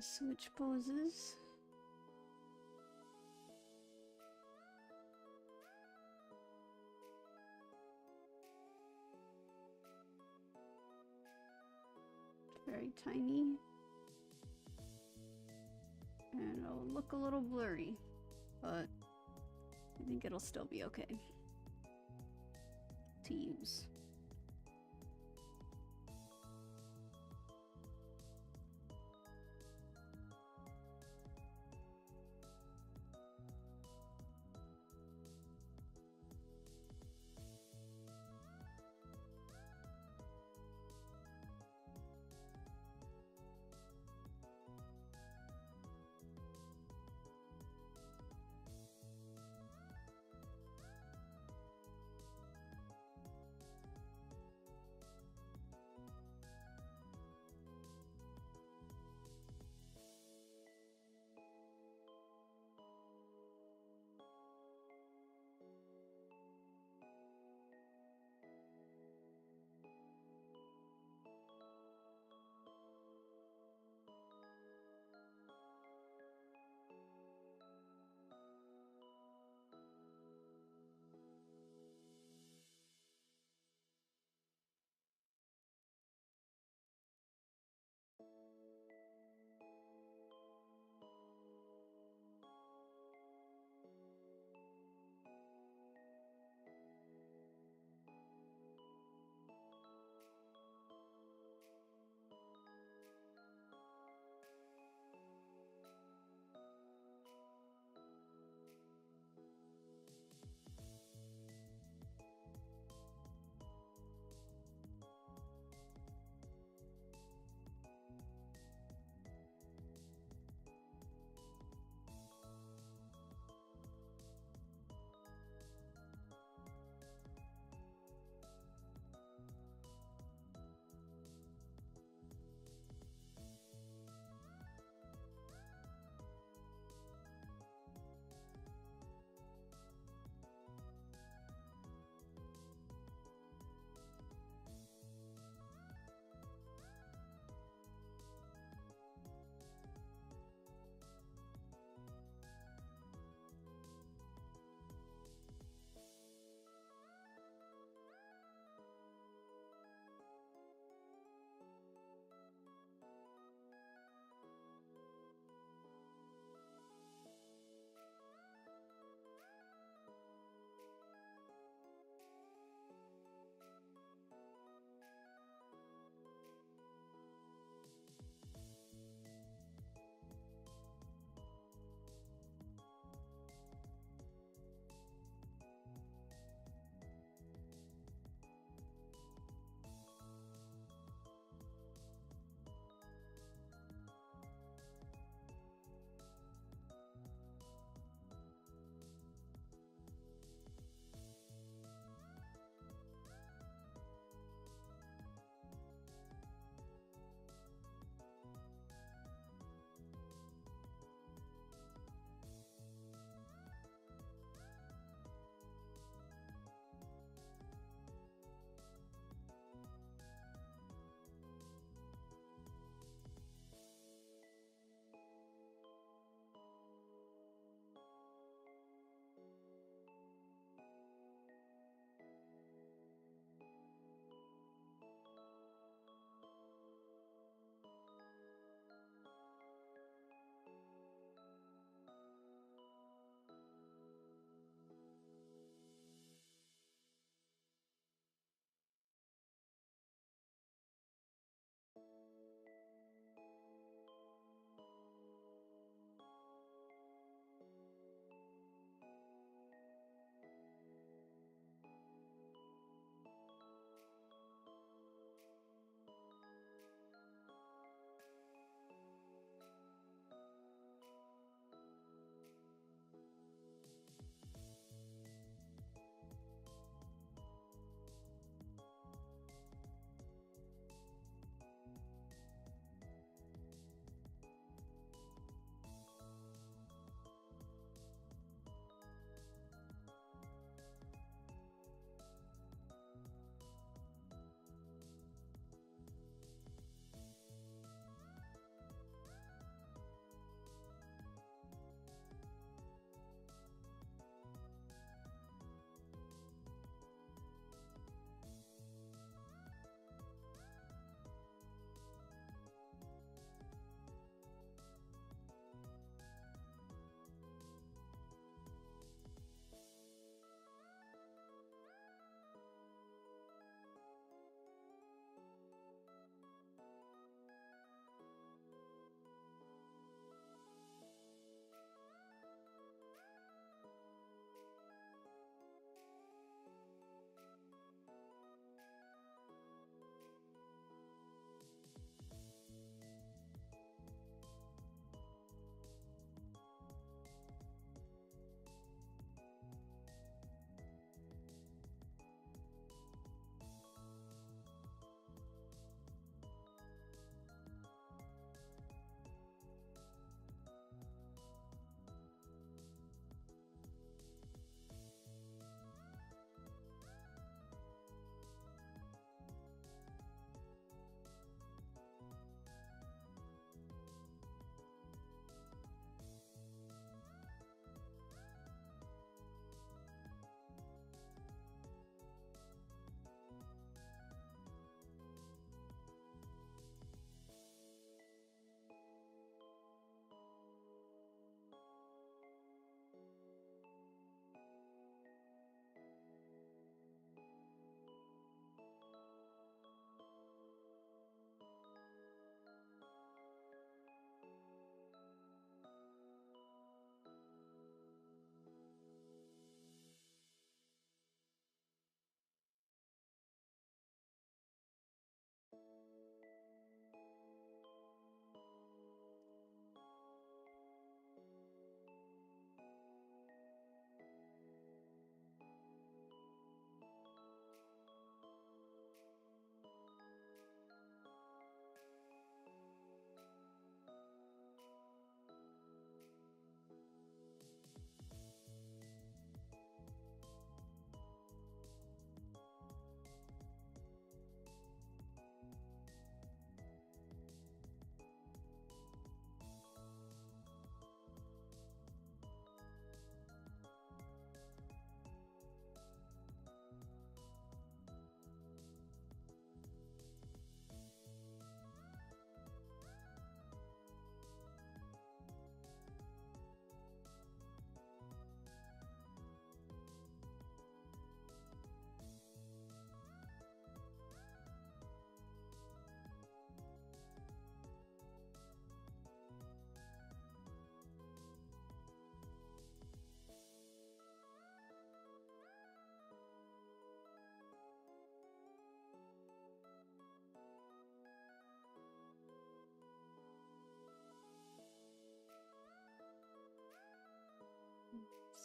Switch poses. Very tiny. And it'll look a little blurry, but I think it'll still be okay to use.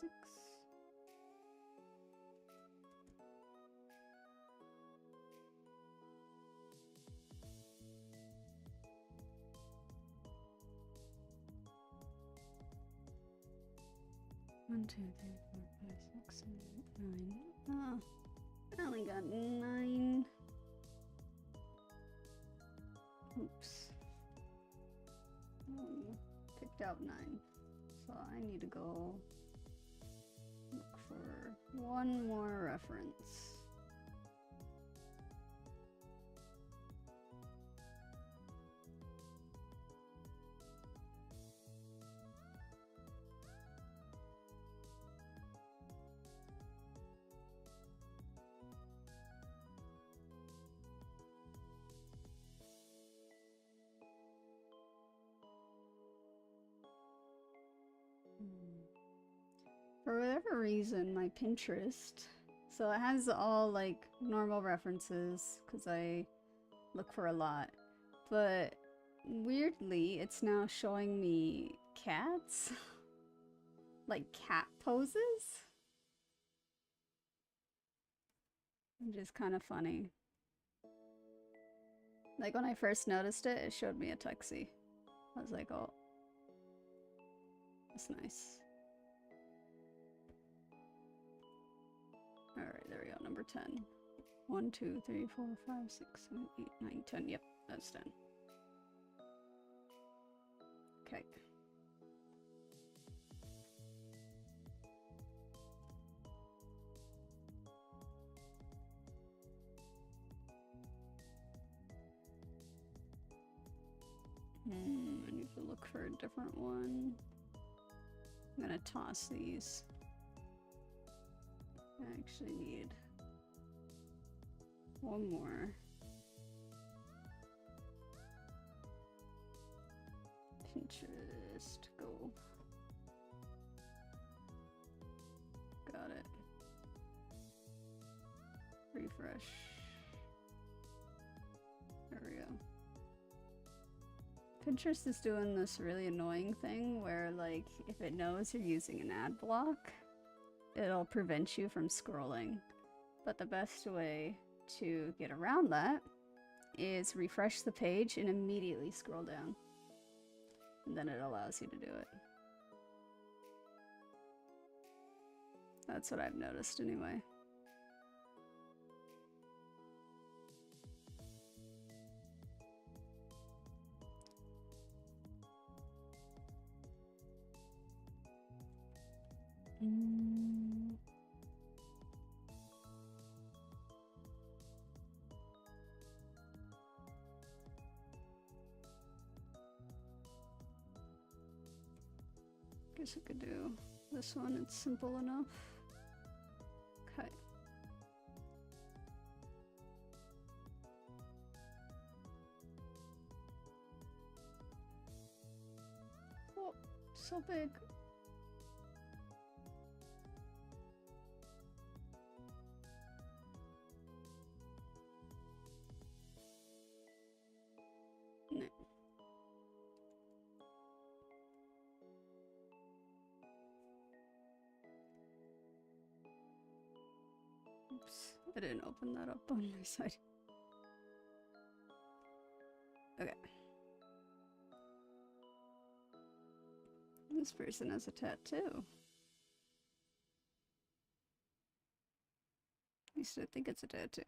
6. One, 2, 3, 4, 5, 6, 7, 8, 9. Oh, I only got 9. Oops. Picked out 9. So I need to go look for one more reference. For whatever reason, my Pinterest, so it has all like normal references because I look for a lot, but weirdly it's now showing me cats, like cat poses, which is kind of funny. Like when I first noticed it, it showed me a tuxie. I was like, oh, that's nice. Alright, there we go, number 10. 1, 2, 3, 4, 5, 6, 7, 8, 9, 10. Yep, that's 10. Okay. I need to look for a different one. I'm gonna toss these. I actually need one more. Pinterest, go. Got it. Refresh. There we go. Pinterest is doing this really annoying thing where, like, if it knows you're using an ad block, it'll prevent you from scrolling. But the best way to get around that is refresh the page and immediately scroll down. And then it allows you to do it. That's what I've noticed anyway. Guess I could do this one, it's simple enough. Okay. Oh, so big. No. Oops, I didn't open that up on my side. Okay. This person has a tattoo. At least I think it's a tattoo.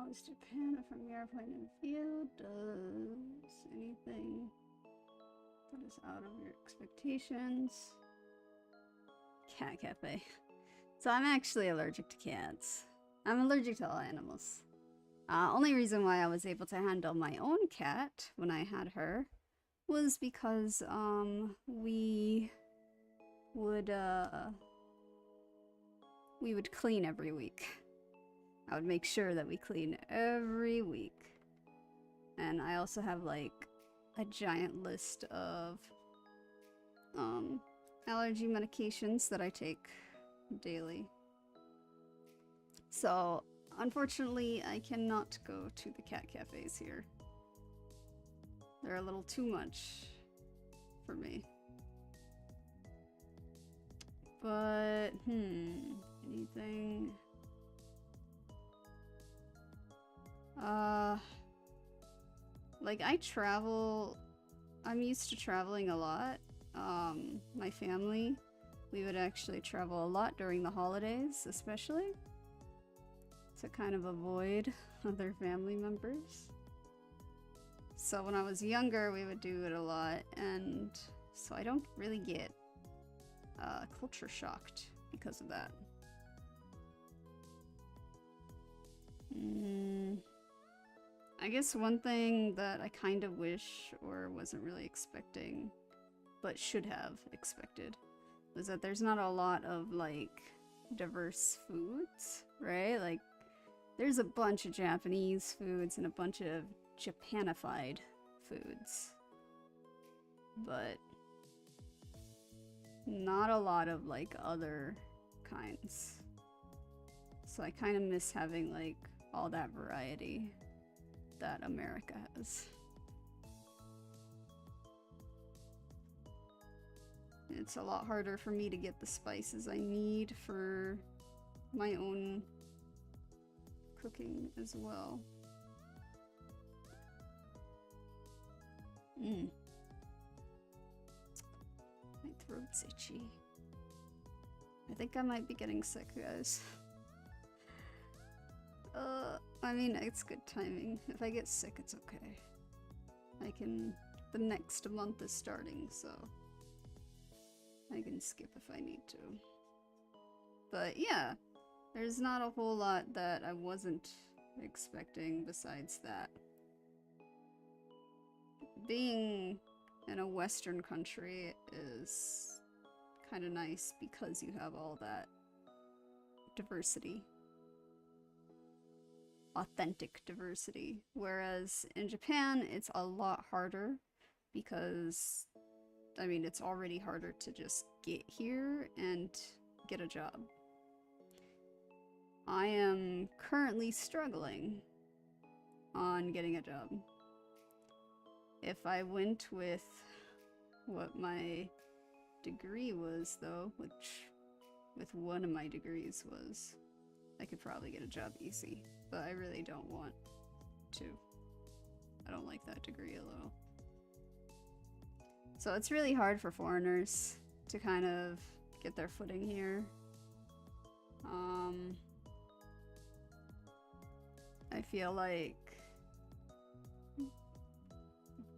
How is Japan from your point of view? Does anything that is out of your expectations? Cat cafe. So I'm actually allergic to cats. I'm allergic to all animals. Only reason why I was able to handle my own cat when I had her was because we would clean every week. I would make sure that we clean every week. And I also have like a giant list of allergy medications that I take daily. So unfortunately, I cannot go to the cat cafes here. They're a little too much for me. But, anything? Like I travel, I'm used to traveling a lot. My family, we would actually travel a lot during the holidays, especially, to kind of avoid other family members. So when I was younger, we would do it a lot, and so I don't really get culture shocked because of that. I guess one thing that I kind of wish or wasn't really expecting, but should have expected, was that there's not a lot of like diverse foods, right? Like there's a bunch of Japanese foods and a bunch of Japanified foods, but not a lot of like other kinds. So I kind of miss having like all that variety that America has. It's a lot harder for me to get the spices I need for my own cooking as well. My throat's itchy. I think I might be getting sick, guys. I mean, it's good timing. If I get sick, it's okay. The next month is starting, so I can skip if I need to. But yeah, there's not a whole lot that I wasn't expecting besides that. Being in a Western country is kind of nice because you have all that diversity. Authentic diversity. Whereas in Japan, it's a lot harder because, I mean, it's already harder to just get here and get a job. I am currently struggling on getting a job. If I went with what my degree was, though, which with one of my degrees was, I could probably get a job easy, but I really don't want to. I don't like that degree a little. So it's really hard for foreigners to kind of get their footing here. I feel like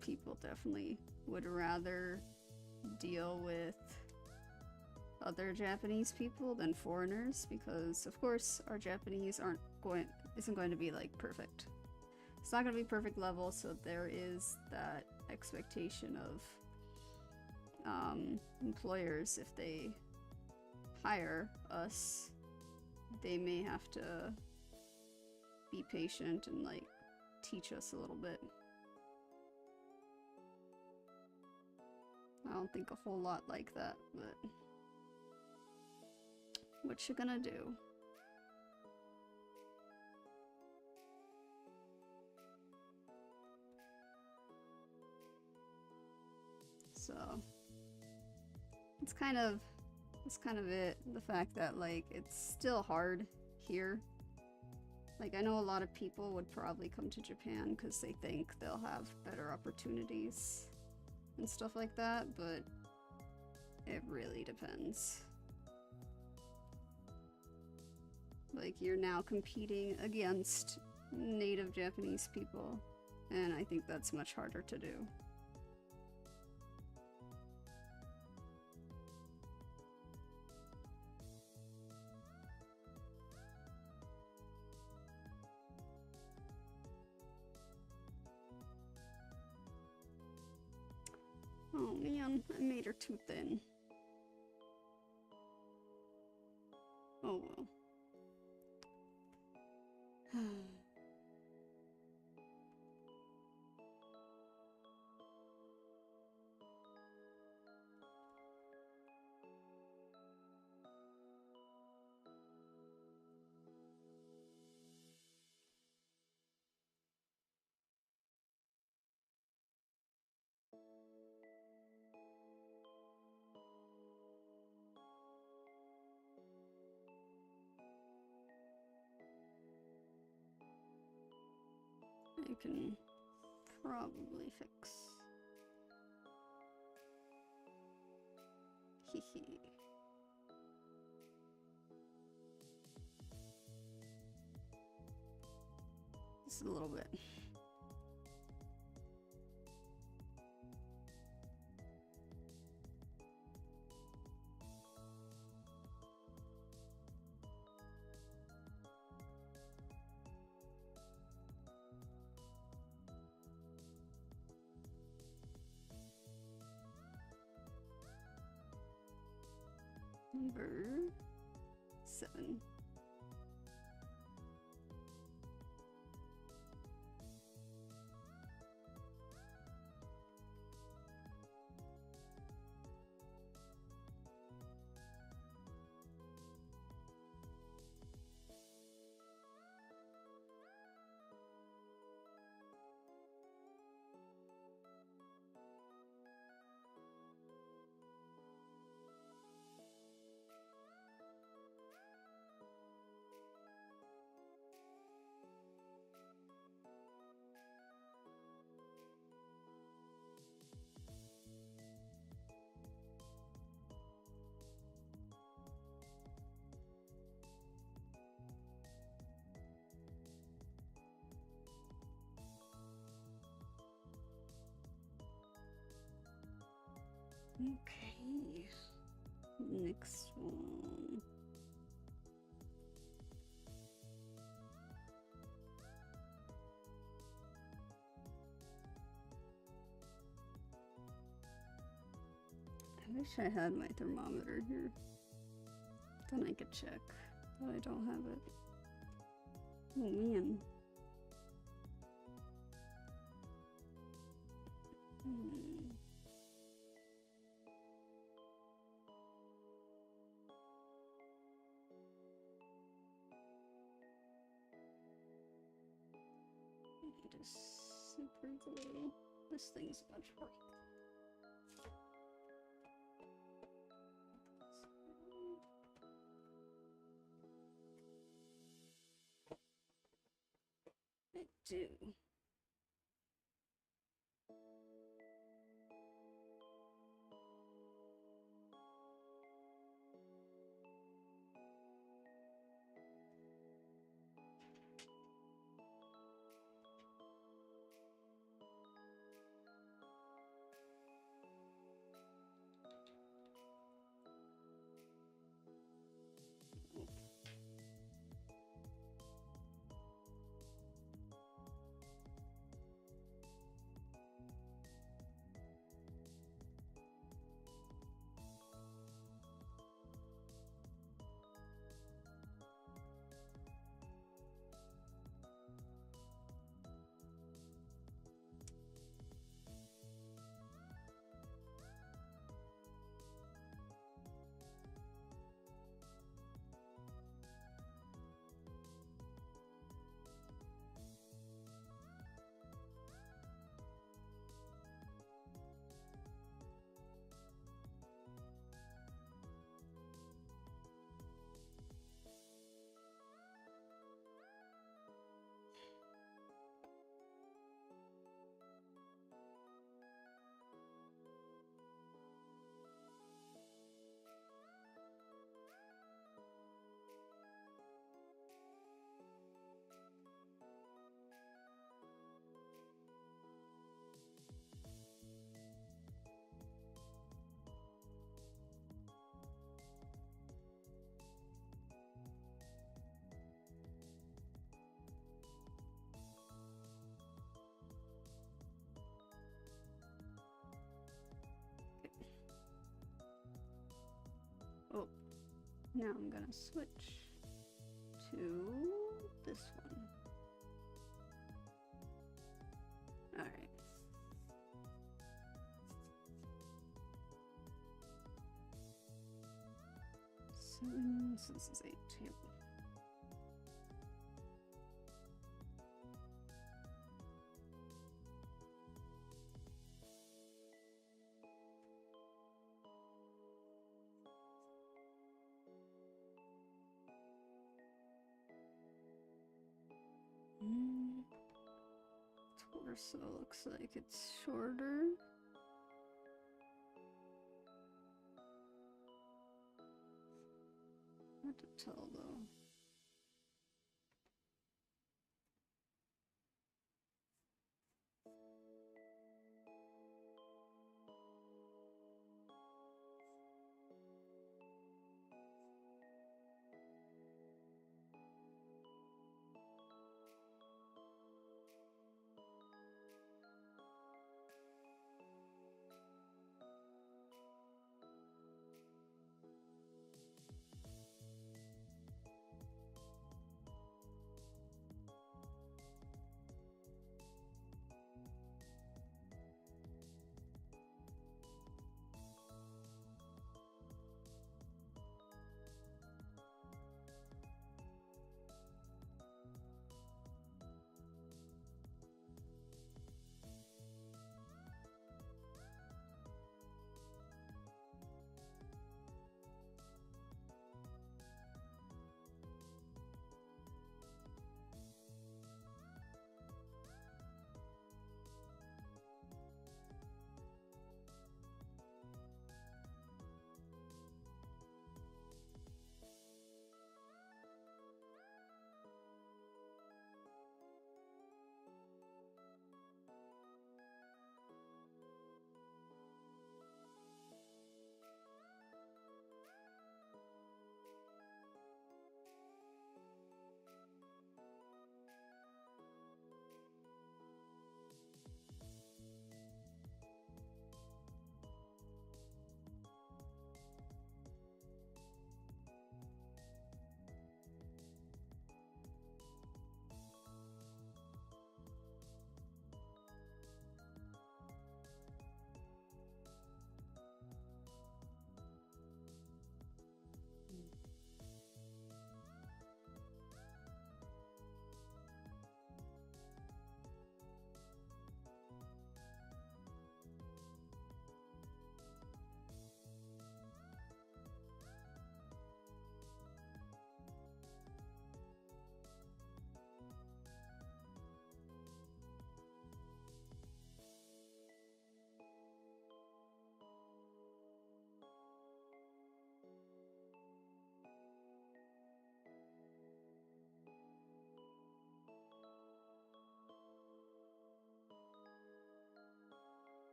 people definitely would rather deal with other Japanese people than foreigners, because of course our Japanese isn't going to be like perfect. It's not going to be perfect level, so there is that expectation of employers, if they hire us, they may have to be patient and like teach us a little bit. I don't think a whole lot like that, but what you gonna do? So it's kind of it. The fact that like it's still hard here. Like I know a lot of people would probably come to Japan because they think they'll have better opportunities and stuff like that, but it really depends. Like you're now competing against native Japanese people, and I think that's much harder to do. Oh man, I made her too thin. Oh well. I can probably fix. Hehe. Just a little bit. Number 7. Okay. Next one. I wish I had my thermometer here. Then I could check, but I don't have it. Oh man. It is super glue. This thing's about to break. I do. Now I'm gonna switch to this one. Alright. So this is 8 too. Torso looks like it's shorter. Hard to tell though.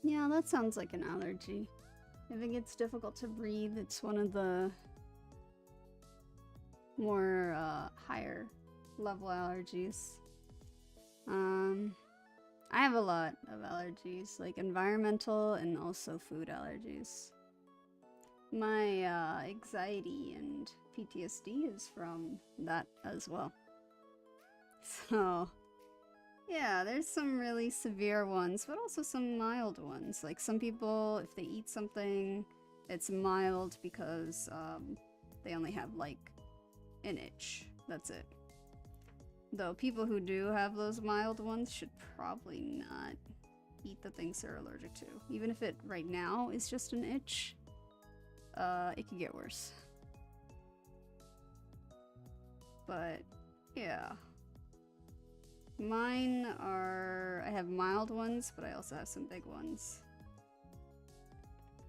Yeah, that sounds like an allergy. I think it's difficult to breathe. It's one of the more higher level allergies. I have a lot of allergies, like environmental and also food allergies. My anxiety and PTSD is from that as well. So, Yeah, there's some really severe ones, but also some mild ones. Like some people, if they eat something, it's mild because they only have like an itch. That's it. Though people who do have those mild ones should probably not eat the things they're allergic to. Even if it right now is just an itch, it can get worse. But yeah. Mine are, I have mild ones, but I also have some big ones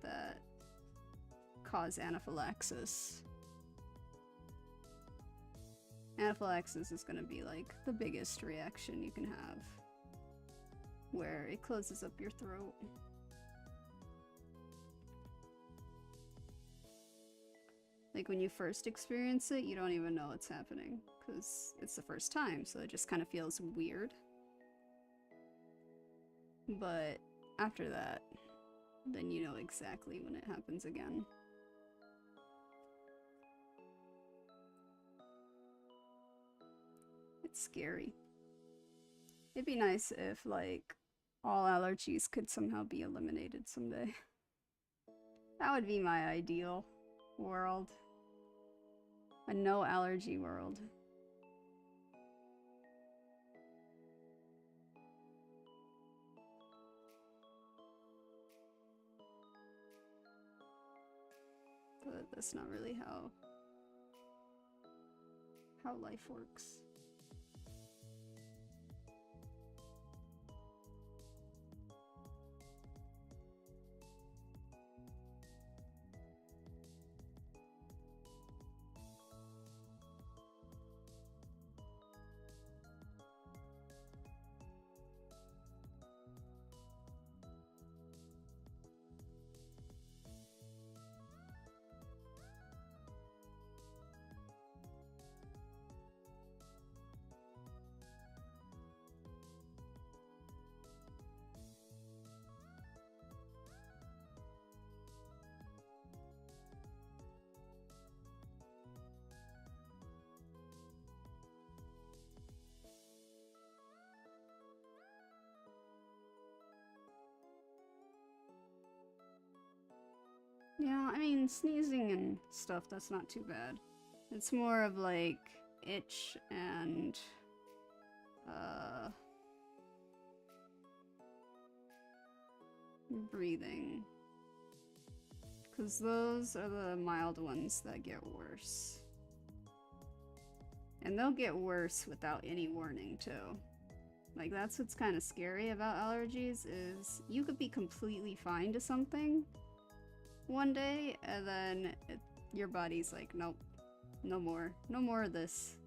that cause anaphylaxis. Anaphylaxis is going to be like the biggest reaction you can have, where it closes up your throat. Like when you first experience it, you don't even know what's happening because it's the first time, so it just kind of feels weird. But after that, then you know exactly when it happens again. It's scary. It'd be nice if, like, all allergies could somehow be eliminated someday. That would be my ideal world. A no allergy world. But that's not really how life works. Yeah, I mean, sneezing and stuff, that's not too bad. It's more of like itch and breathing. Because those are the mild ones that get worse. And they'll get worse without any warning, too. Like, that's what's kind of scary about allergies, is you could be completely fine to something one day, and then your body's like, nope, no more of this.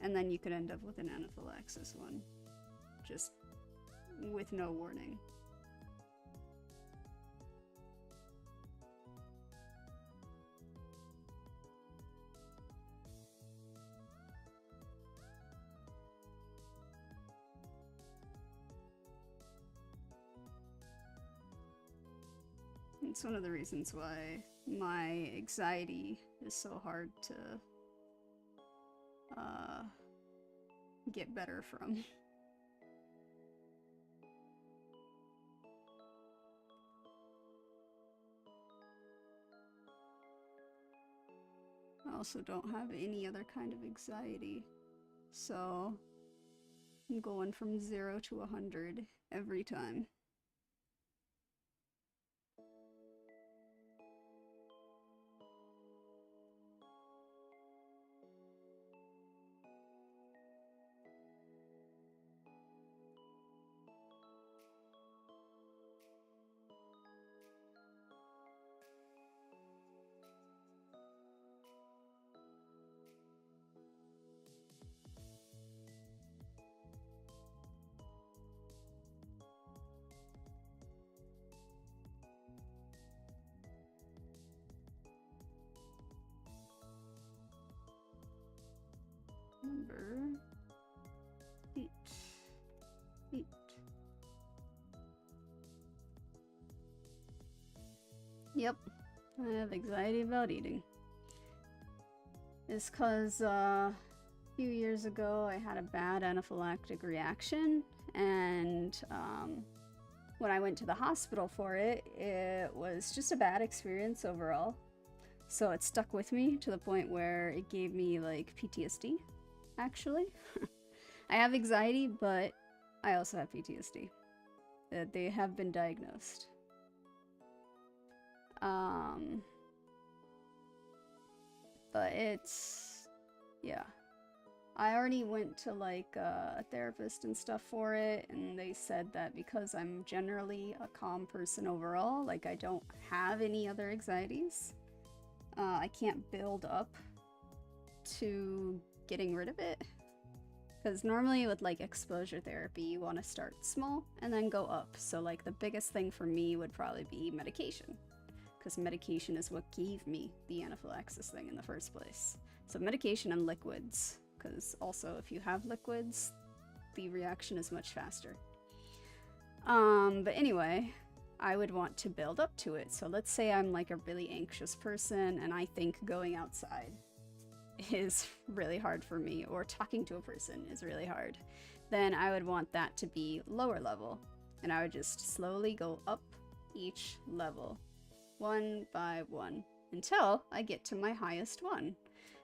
And then you could end up with an anaphylaxis one. Just with no warning. It's one of the reasons why my anxiety is so hard to get better from. I also don't have any other kind of anxiety, so I'm going from 0 to 100 every time. Number 8. Yep, I have anxiety about eating. It's cause few years ago, I had a bad anaphylactic reaction, and when I went to the hospital for it, it was just a bad experience overall. So it stuck with me to the point where it gave me like PTSD, actually. I have anxiety, but I also have PTSD. They have been diagnosed. But it's, yeah. I already went to like a therapist and stuff for it, and they said that because I'm generally a calm person overall, like I don't have any other anxieties, I can't build up to getting rid of it. Because normally with like exposure therapy, you want to start small and then go up. So like the biggest thing for me would probably be medication, because medication is what gave me the anaphylaxis thing in the first place. So medication and liquids, because also if you have liquids, the reaction is much faster. But anyway, I would want to build up to it. So let's say I'm like a really anxious person and I think going outside is really hard for me, or talking to a person is really hard. Then I would want that to be lower level, and I would just slowly go up each level, one by one, until I get to my highest one.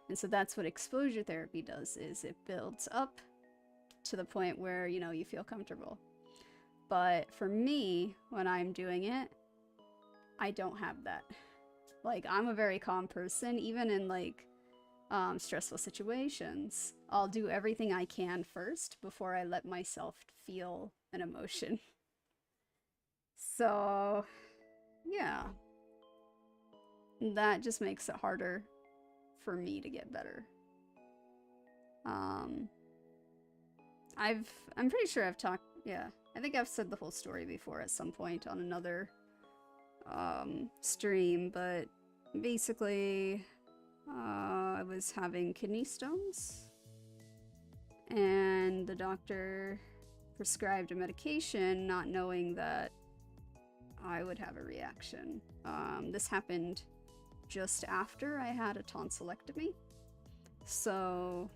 And so that's what exposure therapy does, is it builds up to the point where, you know, you feel comfortable. But for me, when I'm doing it, I don't have that. Like, I'm a very calm person, even in like stressful situations. I'll do everything I can first before I let myself feel an emotion. So yeah, that just makes it harder for me to get better. I'm pretty sure I've talked, yeah, I think I've said the whole story before at some point on another stream, but basically I was having kidney stones, and the doctor prescribed a medication not knowing that I would have a reaction. This happened just after I had a tonsillectomy. So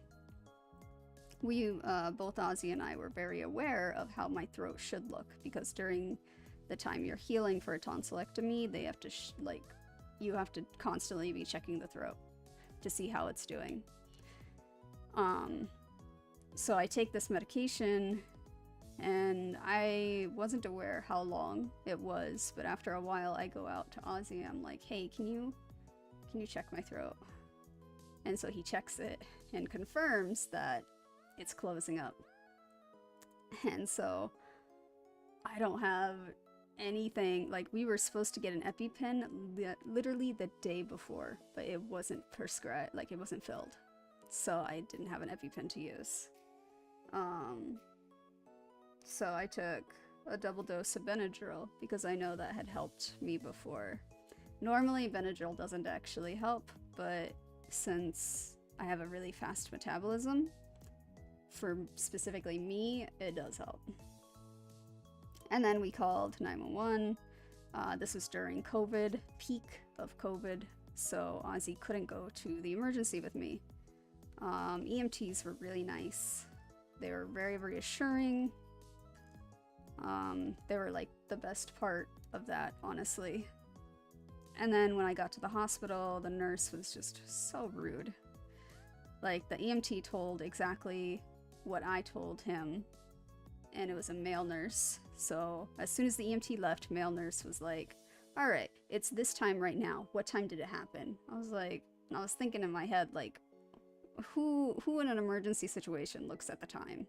we, both Ozzy and I, were very aware of how my throat should look, because during the time you're healing for a tonsillectomy, they have to, you have to constantly be checking the throat to see how it's doing. So I take this medication, and I wasn't aware how long it was, but after a while I go out to Ozzy, I'm like, hey, can you check my throat? And so he checks it and confirms that it's closing up. And so I don't have anything, like, we were supposed to get an EpiPen literally the day before, but it wasn't prescribed, like it wasn't filled. So I didn't have an EpiPen to use. So I took a double dose of Benadryl because I know that had helped me before. Normally Benadryl doesn't actually help, but since I have a really fast metabolism, for specifically me, it does help. And then we called 911. This was during COVID, peak of COVID, so Ozzy couldn't go to the emergency with me. EMTs were really nice. They were very reassuring. They were like the best part of that, honestly. And then when I got to the hospital, the nurse was just so rude. Like, the EMT told exactly what I told him, and it was a male nurse. So as soon as the EMT left, male nurse was like, all right, it's this time right now. What time did it happen? I was like, and I was thinking in my head, like, who in an emergency situation looks at the time?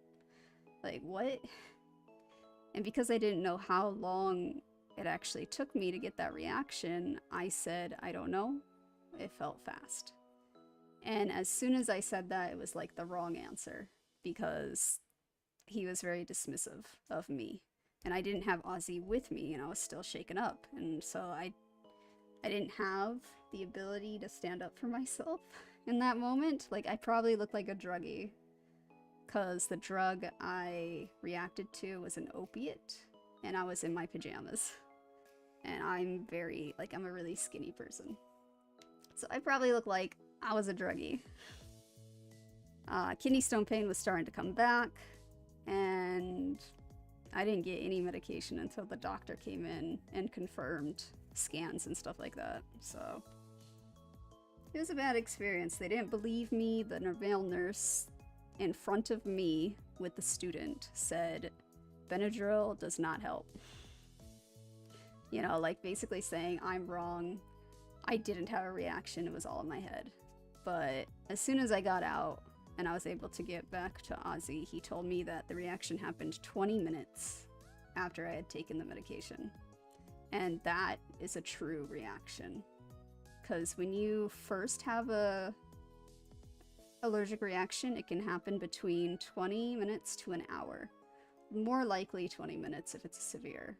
Like, what? And because I didn't know how long it actually took me to get that reaction, I said, I don't know. It felt fast. And as soon as I said that, it was like the wrong answer, because he was very dismissive of me. And I didn't have Ozzy with me, and I was still shaken up. And so I didn't have the ability to stand up for myself in that moment. Like, I probably looked like a druggie, because the drug I reacted to was an opiate, and I was in my pajamas. And I'm a really skinny person. So I probably looked like I was a druggie. Kidney stone pain was starting to come back, and I didn't get any medication until the doctor came in and confirmed scans and stuff like that. So it was a bad experience. They didn't believe me. The male nurse in front of me with the student said, Benadryl does not help. You know, like basically saying I'm wrong. I didn't have a reaction. It was all in my head. But as soon as I got out and I was able to get back to Ozzy, he told me that the reaction happened 20 minutes after I had taken the medication. And that is a true reaction. Because when you first have a allergic reaction, it can happen between 20 minutes to an hour. More likely 20 minutes if it's severe.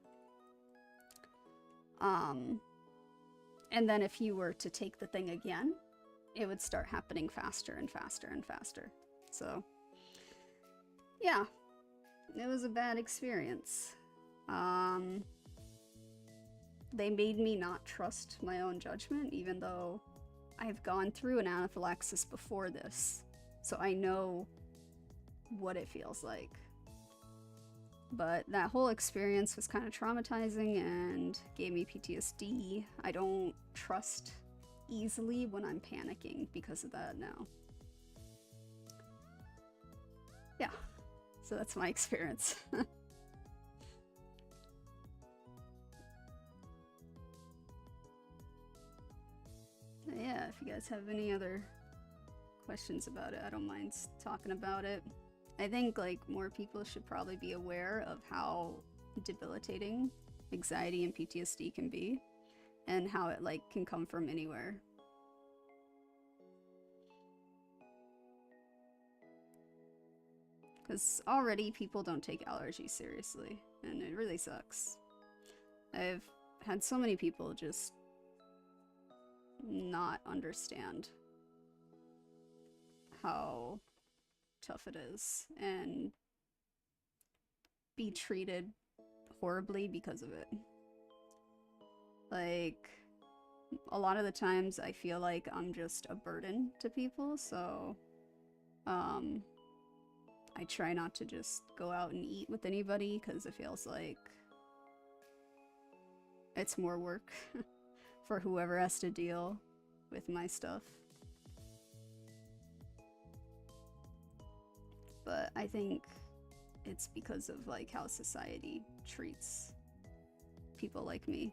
And then if you were to take the thing again, it would start happening faster and faster and faster. So, yeah, it was a bad experience. They made me not trust my own judgment, even though I've gone through an anaphylaxis before this, so I know what it feels like. But that whole experience was kind of traumatizing and gave me PTSD. I don't trust easily when I'm panicking because of that now. Yeah, so that's my experience. Yeah, if you guys have any other questions about it, I don't mind talking about it. I think like more people should probably be aware of how debilitating anxiety and PTSD can be, and how it like can come from anywhere. Because already people don't take allergies seriously, and it really sucks. I've had so many people just not understand how tough it is and be treated horribly because of it. Like, a lot of the times I feel like I'm just a burden to people, so I try not to just go out and eat with anybody because it feels like it's more work for whoever has to deal with my stuff. But I think it's because of like how society treats people like me.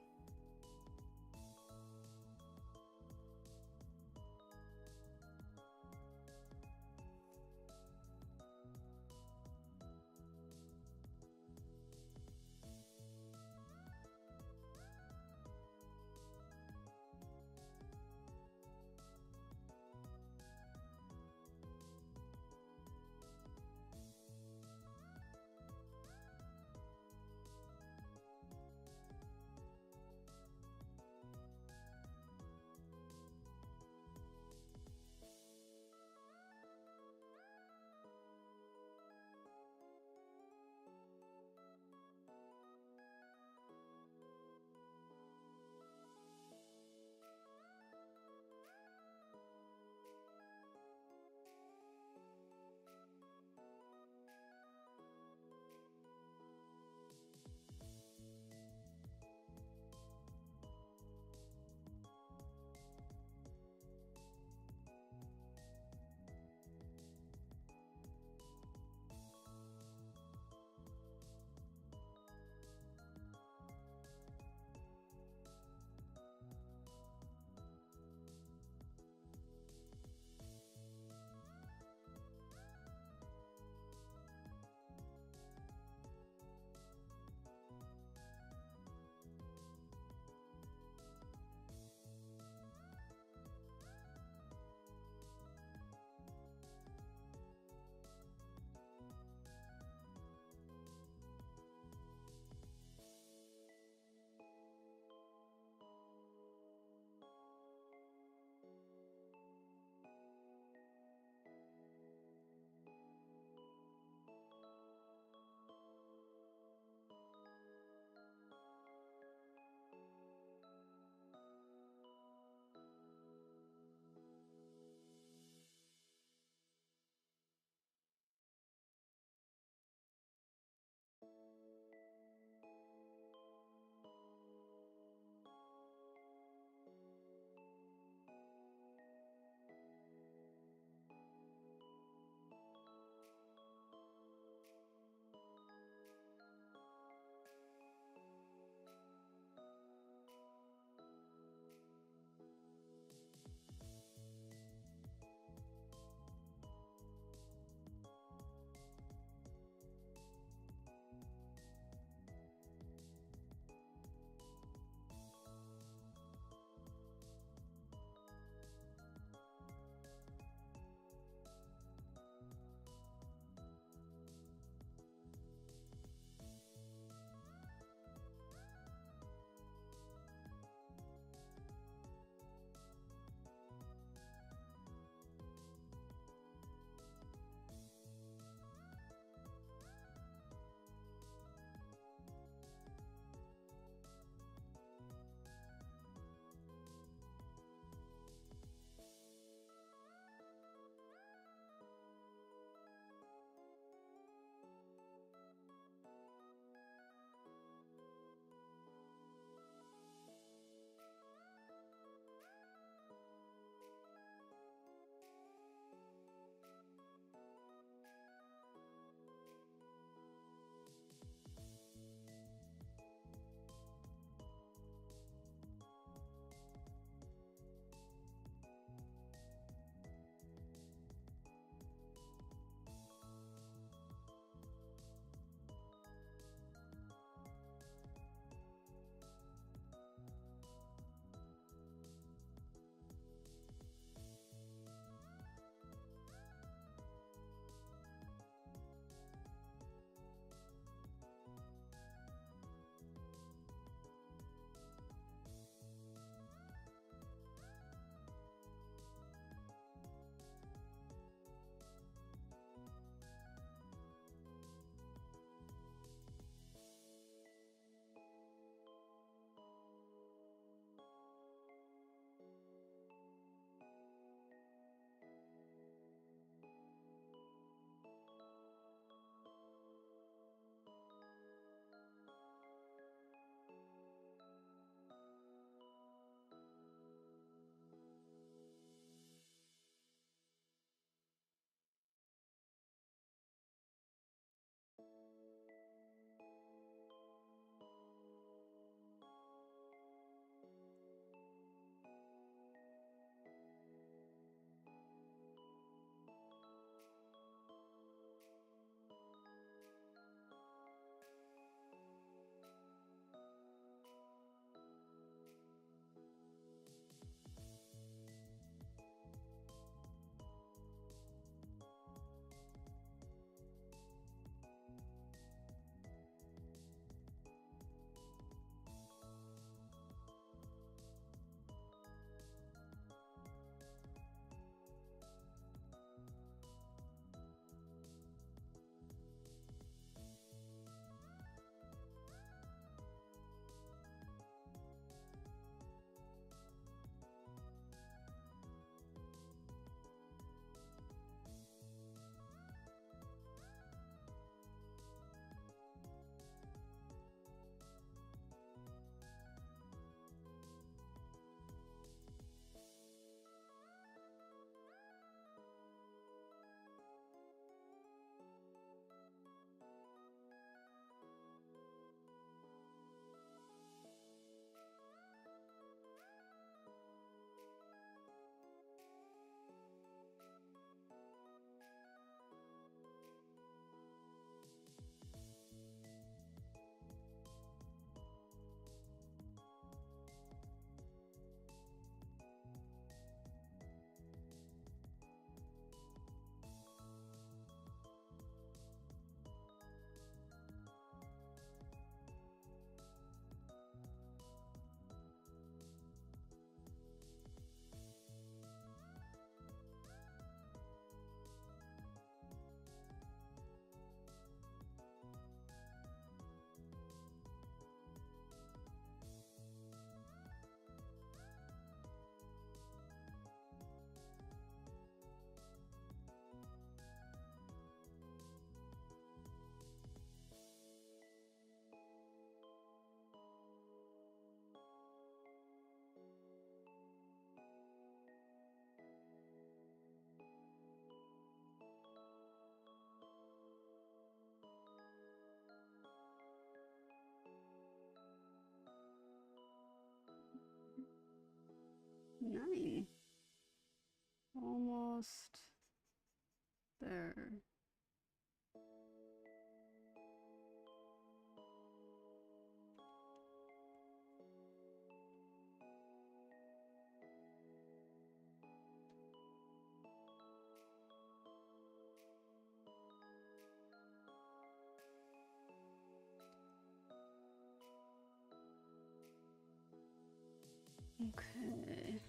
Okay.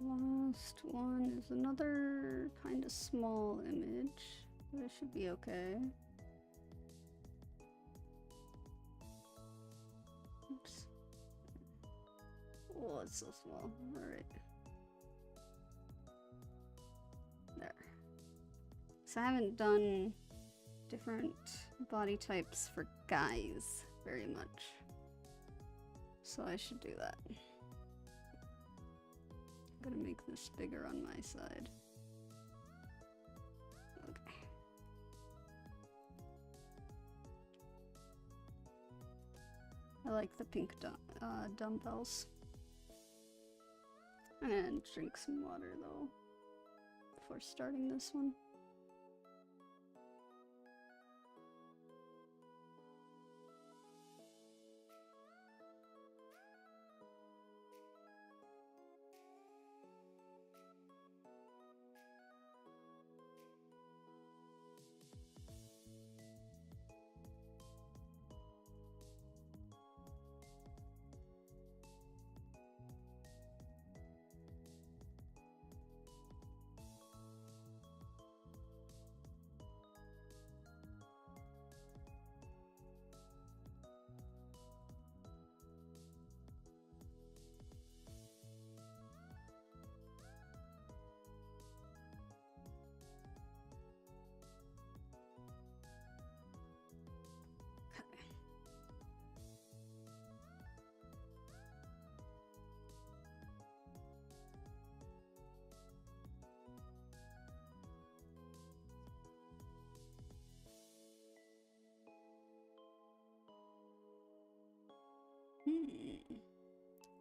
Last one is another kind of small image, but it should be okay. Oops. Oh, it's so small. Alright. There. So I haven't done different body types for guys very much. So I should do that. I'm gonna make this bigger on my side. Okay. I like the pink dumbbells. And drink some water though before starting this one.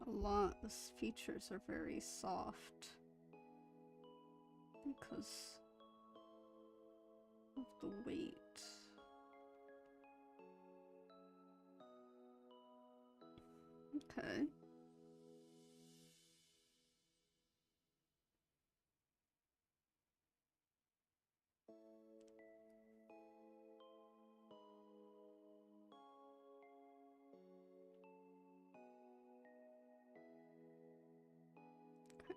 A lot of features are very soft because of the weight. Okay.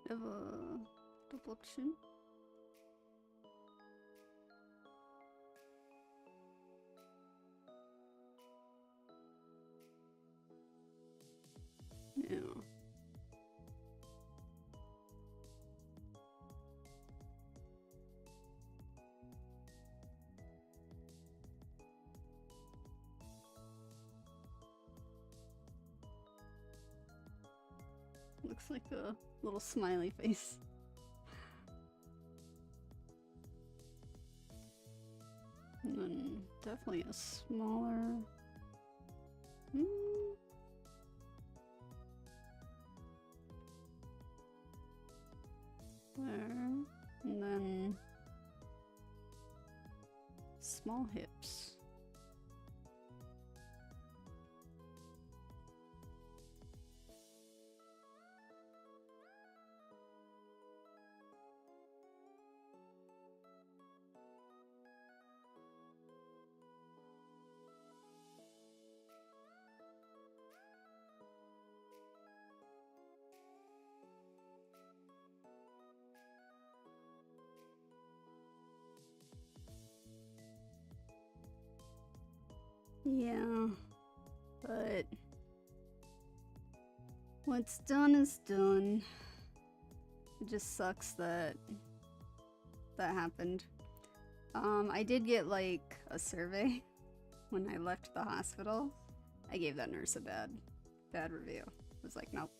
Kind of a double chin. Yeah. Looks like a little smiley face. And then definitely a smaller. There. And then small hips. Yeah, but what's done is done. It just sucks that that happened. I did get like a survey when I left the hospital. I gave that nurse a bad review. I was like, nope.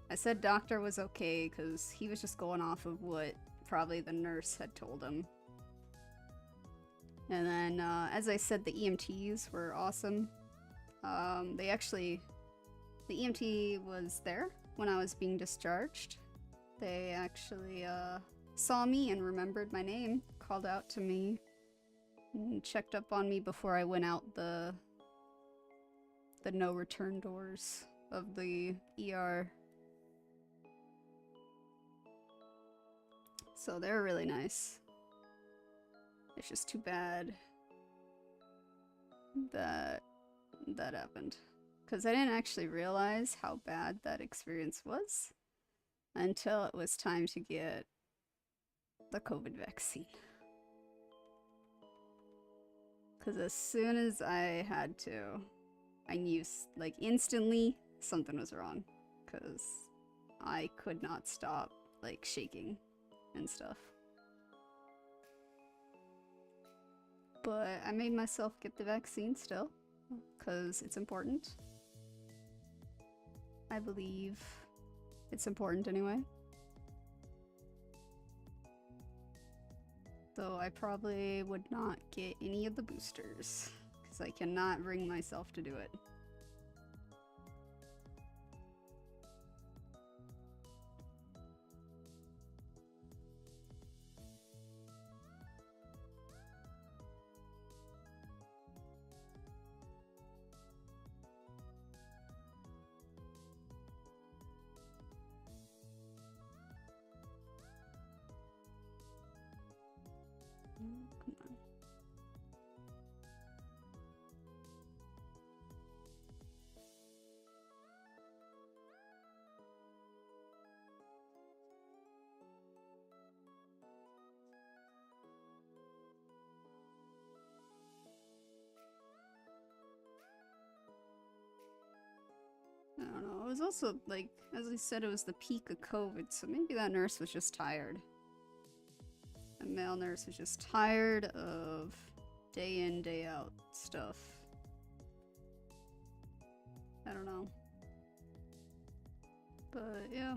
I said doctor was okay because he was just going off of what probably the nurse had told him. And then, as I said, the EMTs were awesome. The EMT was there when I was being discharged. They actually, saw me and remembered my name, called out to me, and checked up on me before I went out the no return doors of the ER. So they're really nice. It's just too bad that that happened. Because I didn't actually realize how bad that experience was until it was time to get the COVID vaccine. Because as soon as I had to, I knew, like, instantly something was wrong. Because I could not stop, like, shaking and stuff. But I made myself get the vaccine still, because it's important. I believe it's important anyway. Though I probably would not get any of the boosters, because I cannot bring myself to do it. Come on. I don't know, it was also, like, as I said, it was the peak of COVID, so maybe that nurse was just tired. The male nurse was just tired of day in, day out stuff. I don't know. But, yeah.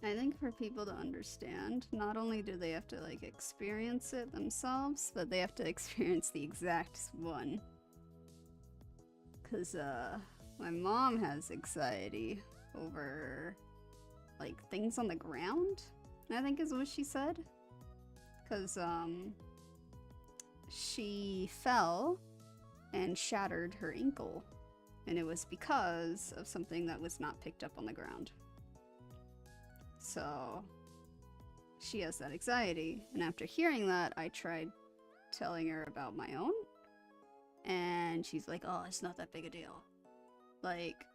I think for people to understand, not only do they have to, like, experience it themselves, but they have to experience the exact one. Because, my mom has anxiety over, like, things on the ground, I think is what she said. Because, she fell and shattered her ankle, and it was because of something that was not picked up on the ground. So she has that anxiety, and after hearing that, I tried telling her about my own, and she's like, oh, it's not that big a deal. Like,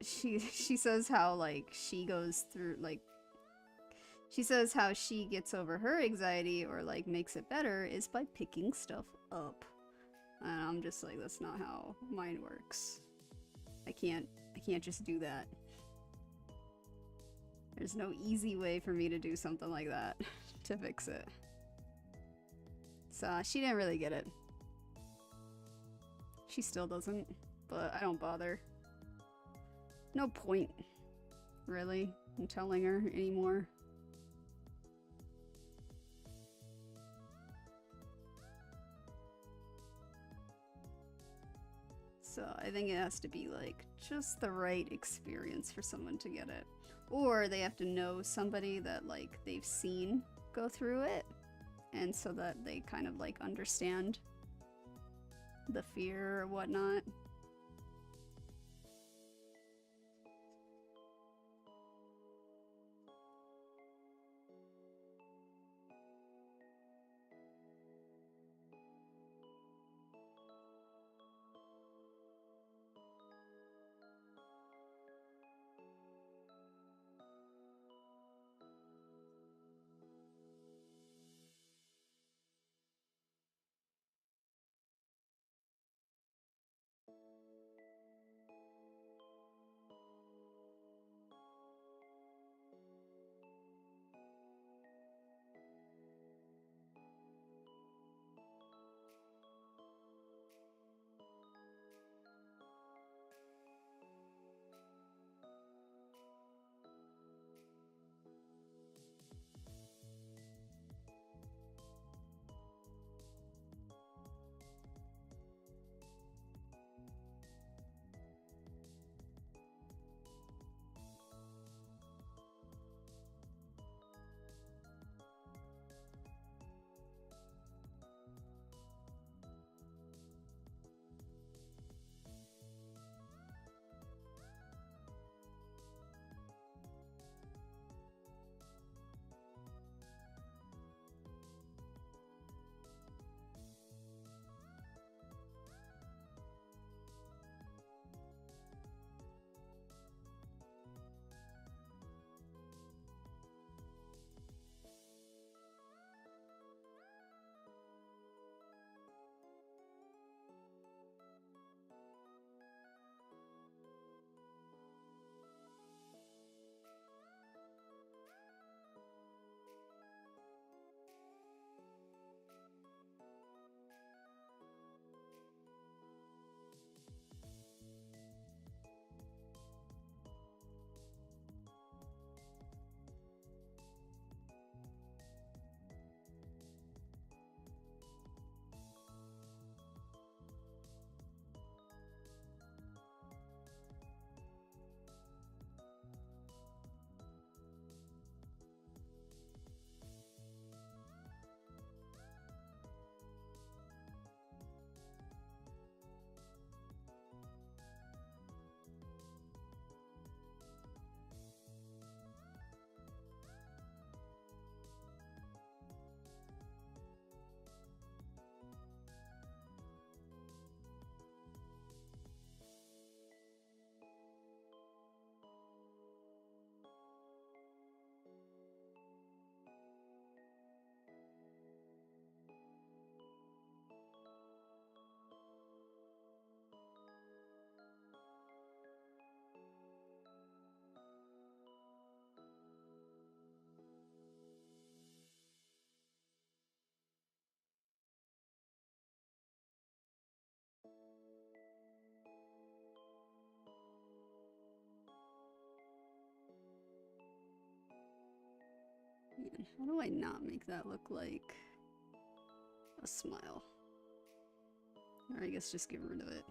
she says how, like, she goes through, like, she says how she gets over her anxiety or, like, makes it better is by picking stuff up. And I'm just like, that's not how mine works. I can't just do that. There's no easy way for me to do something like that to fix it. So she didn't really get it. She still doesn't, but I don't bother. No point, really, in telling her anymore. So I think it has to be, like, just the right experience for someone to get it. Or they have to know somebody that, like, they've seen go through it. and so that they kind of like understand the fear or whatnot. Man, how do I not make that look like a smile? Or I guess just get rid of it.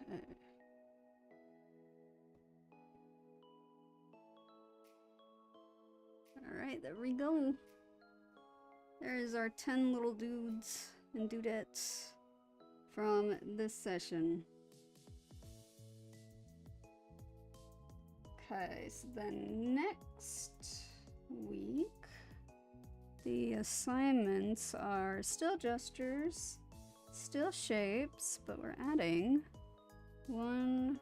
Okay. Alright, there we go. There's our 10 little dudes and dudettes from this session. Okay, so then next week, the assignments are still gestures, still shapes, but we're adding one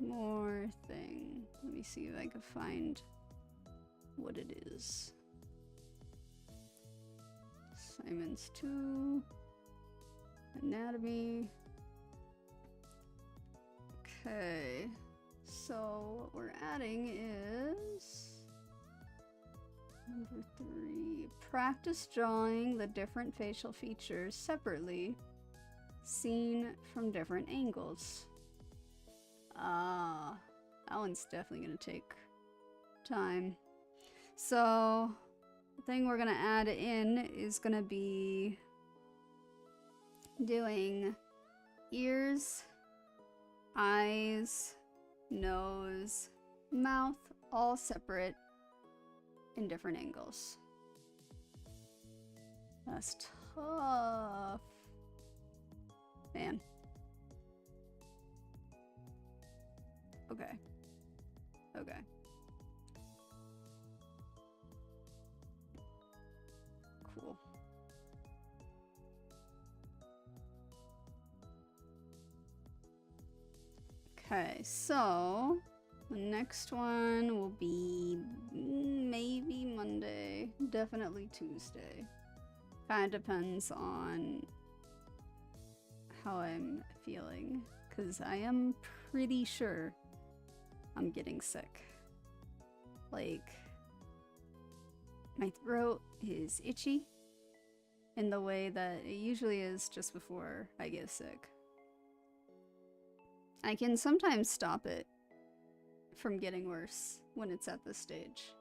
more thing. Let me see if I can find what it is. Assignments 2, anatomy. Okay, so what we're adding is number 3. Practice drawing the different facial features separately, seen from different angles. That one's definitely gonna take time. So the thing we're gonna add in is gonna be doing ears, eyes, nose, mouth, all separate in different angles. That's tough. Man. Okay. Okay. Cool. Okay, so the next one will be maybe Monday, definitely Tuesday. Kind of depends on how I'm feeling, because I am pretty sure I'm getting sick. Like, my throat is itchy in the way that it usually is just before I get sick. I can sometimes stop it from getting worse when it's at this stage,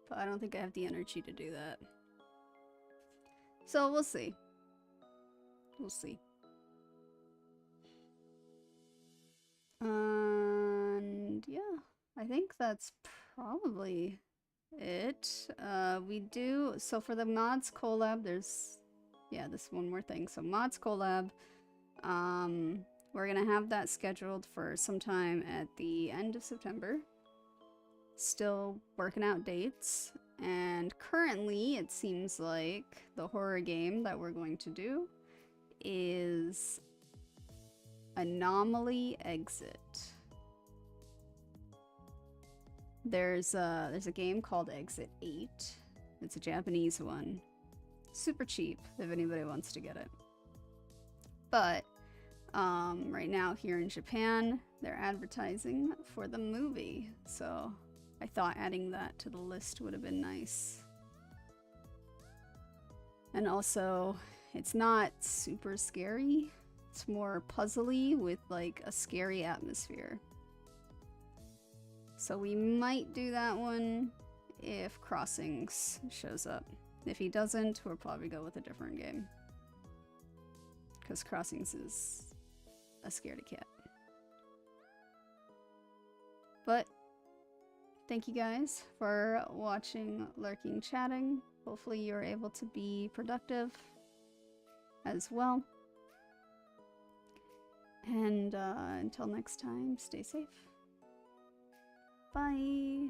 but I don't think I have the energy to do that. So we'll see. We'll see. And yeah, I think that's probably it. We do, so for the mods collab, there's, yeah, this one more thing. So mods collab, we're gonna have that scheduled for sometime at the end of September. Still working out dates, and currently it seems like the horror game that we're going to do is Anomaly Exit. There's a game called Exit 8. It's a Japanese one. Super cheap if anybody wants to get it. But right now here in Japan, they're advertising for the movie. So I thought adding that to the list would have been nice. And also, it's not super scary. It's more puzzly with like a scary atmosphere. So we might do that one if Crossings shows up. If he doesn't, we'll probably go with a different game. Because Crossings is a scaredy cat. But thank you guys for watching Lurking Chatting. Hopefully you're able to be productive as well. And until next time, stay safe. Bye.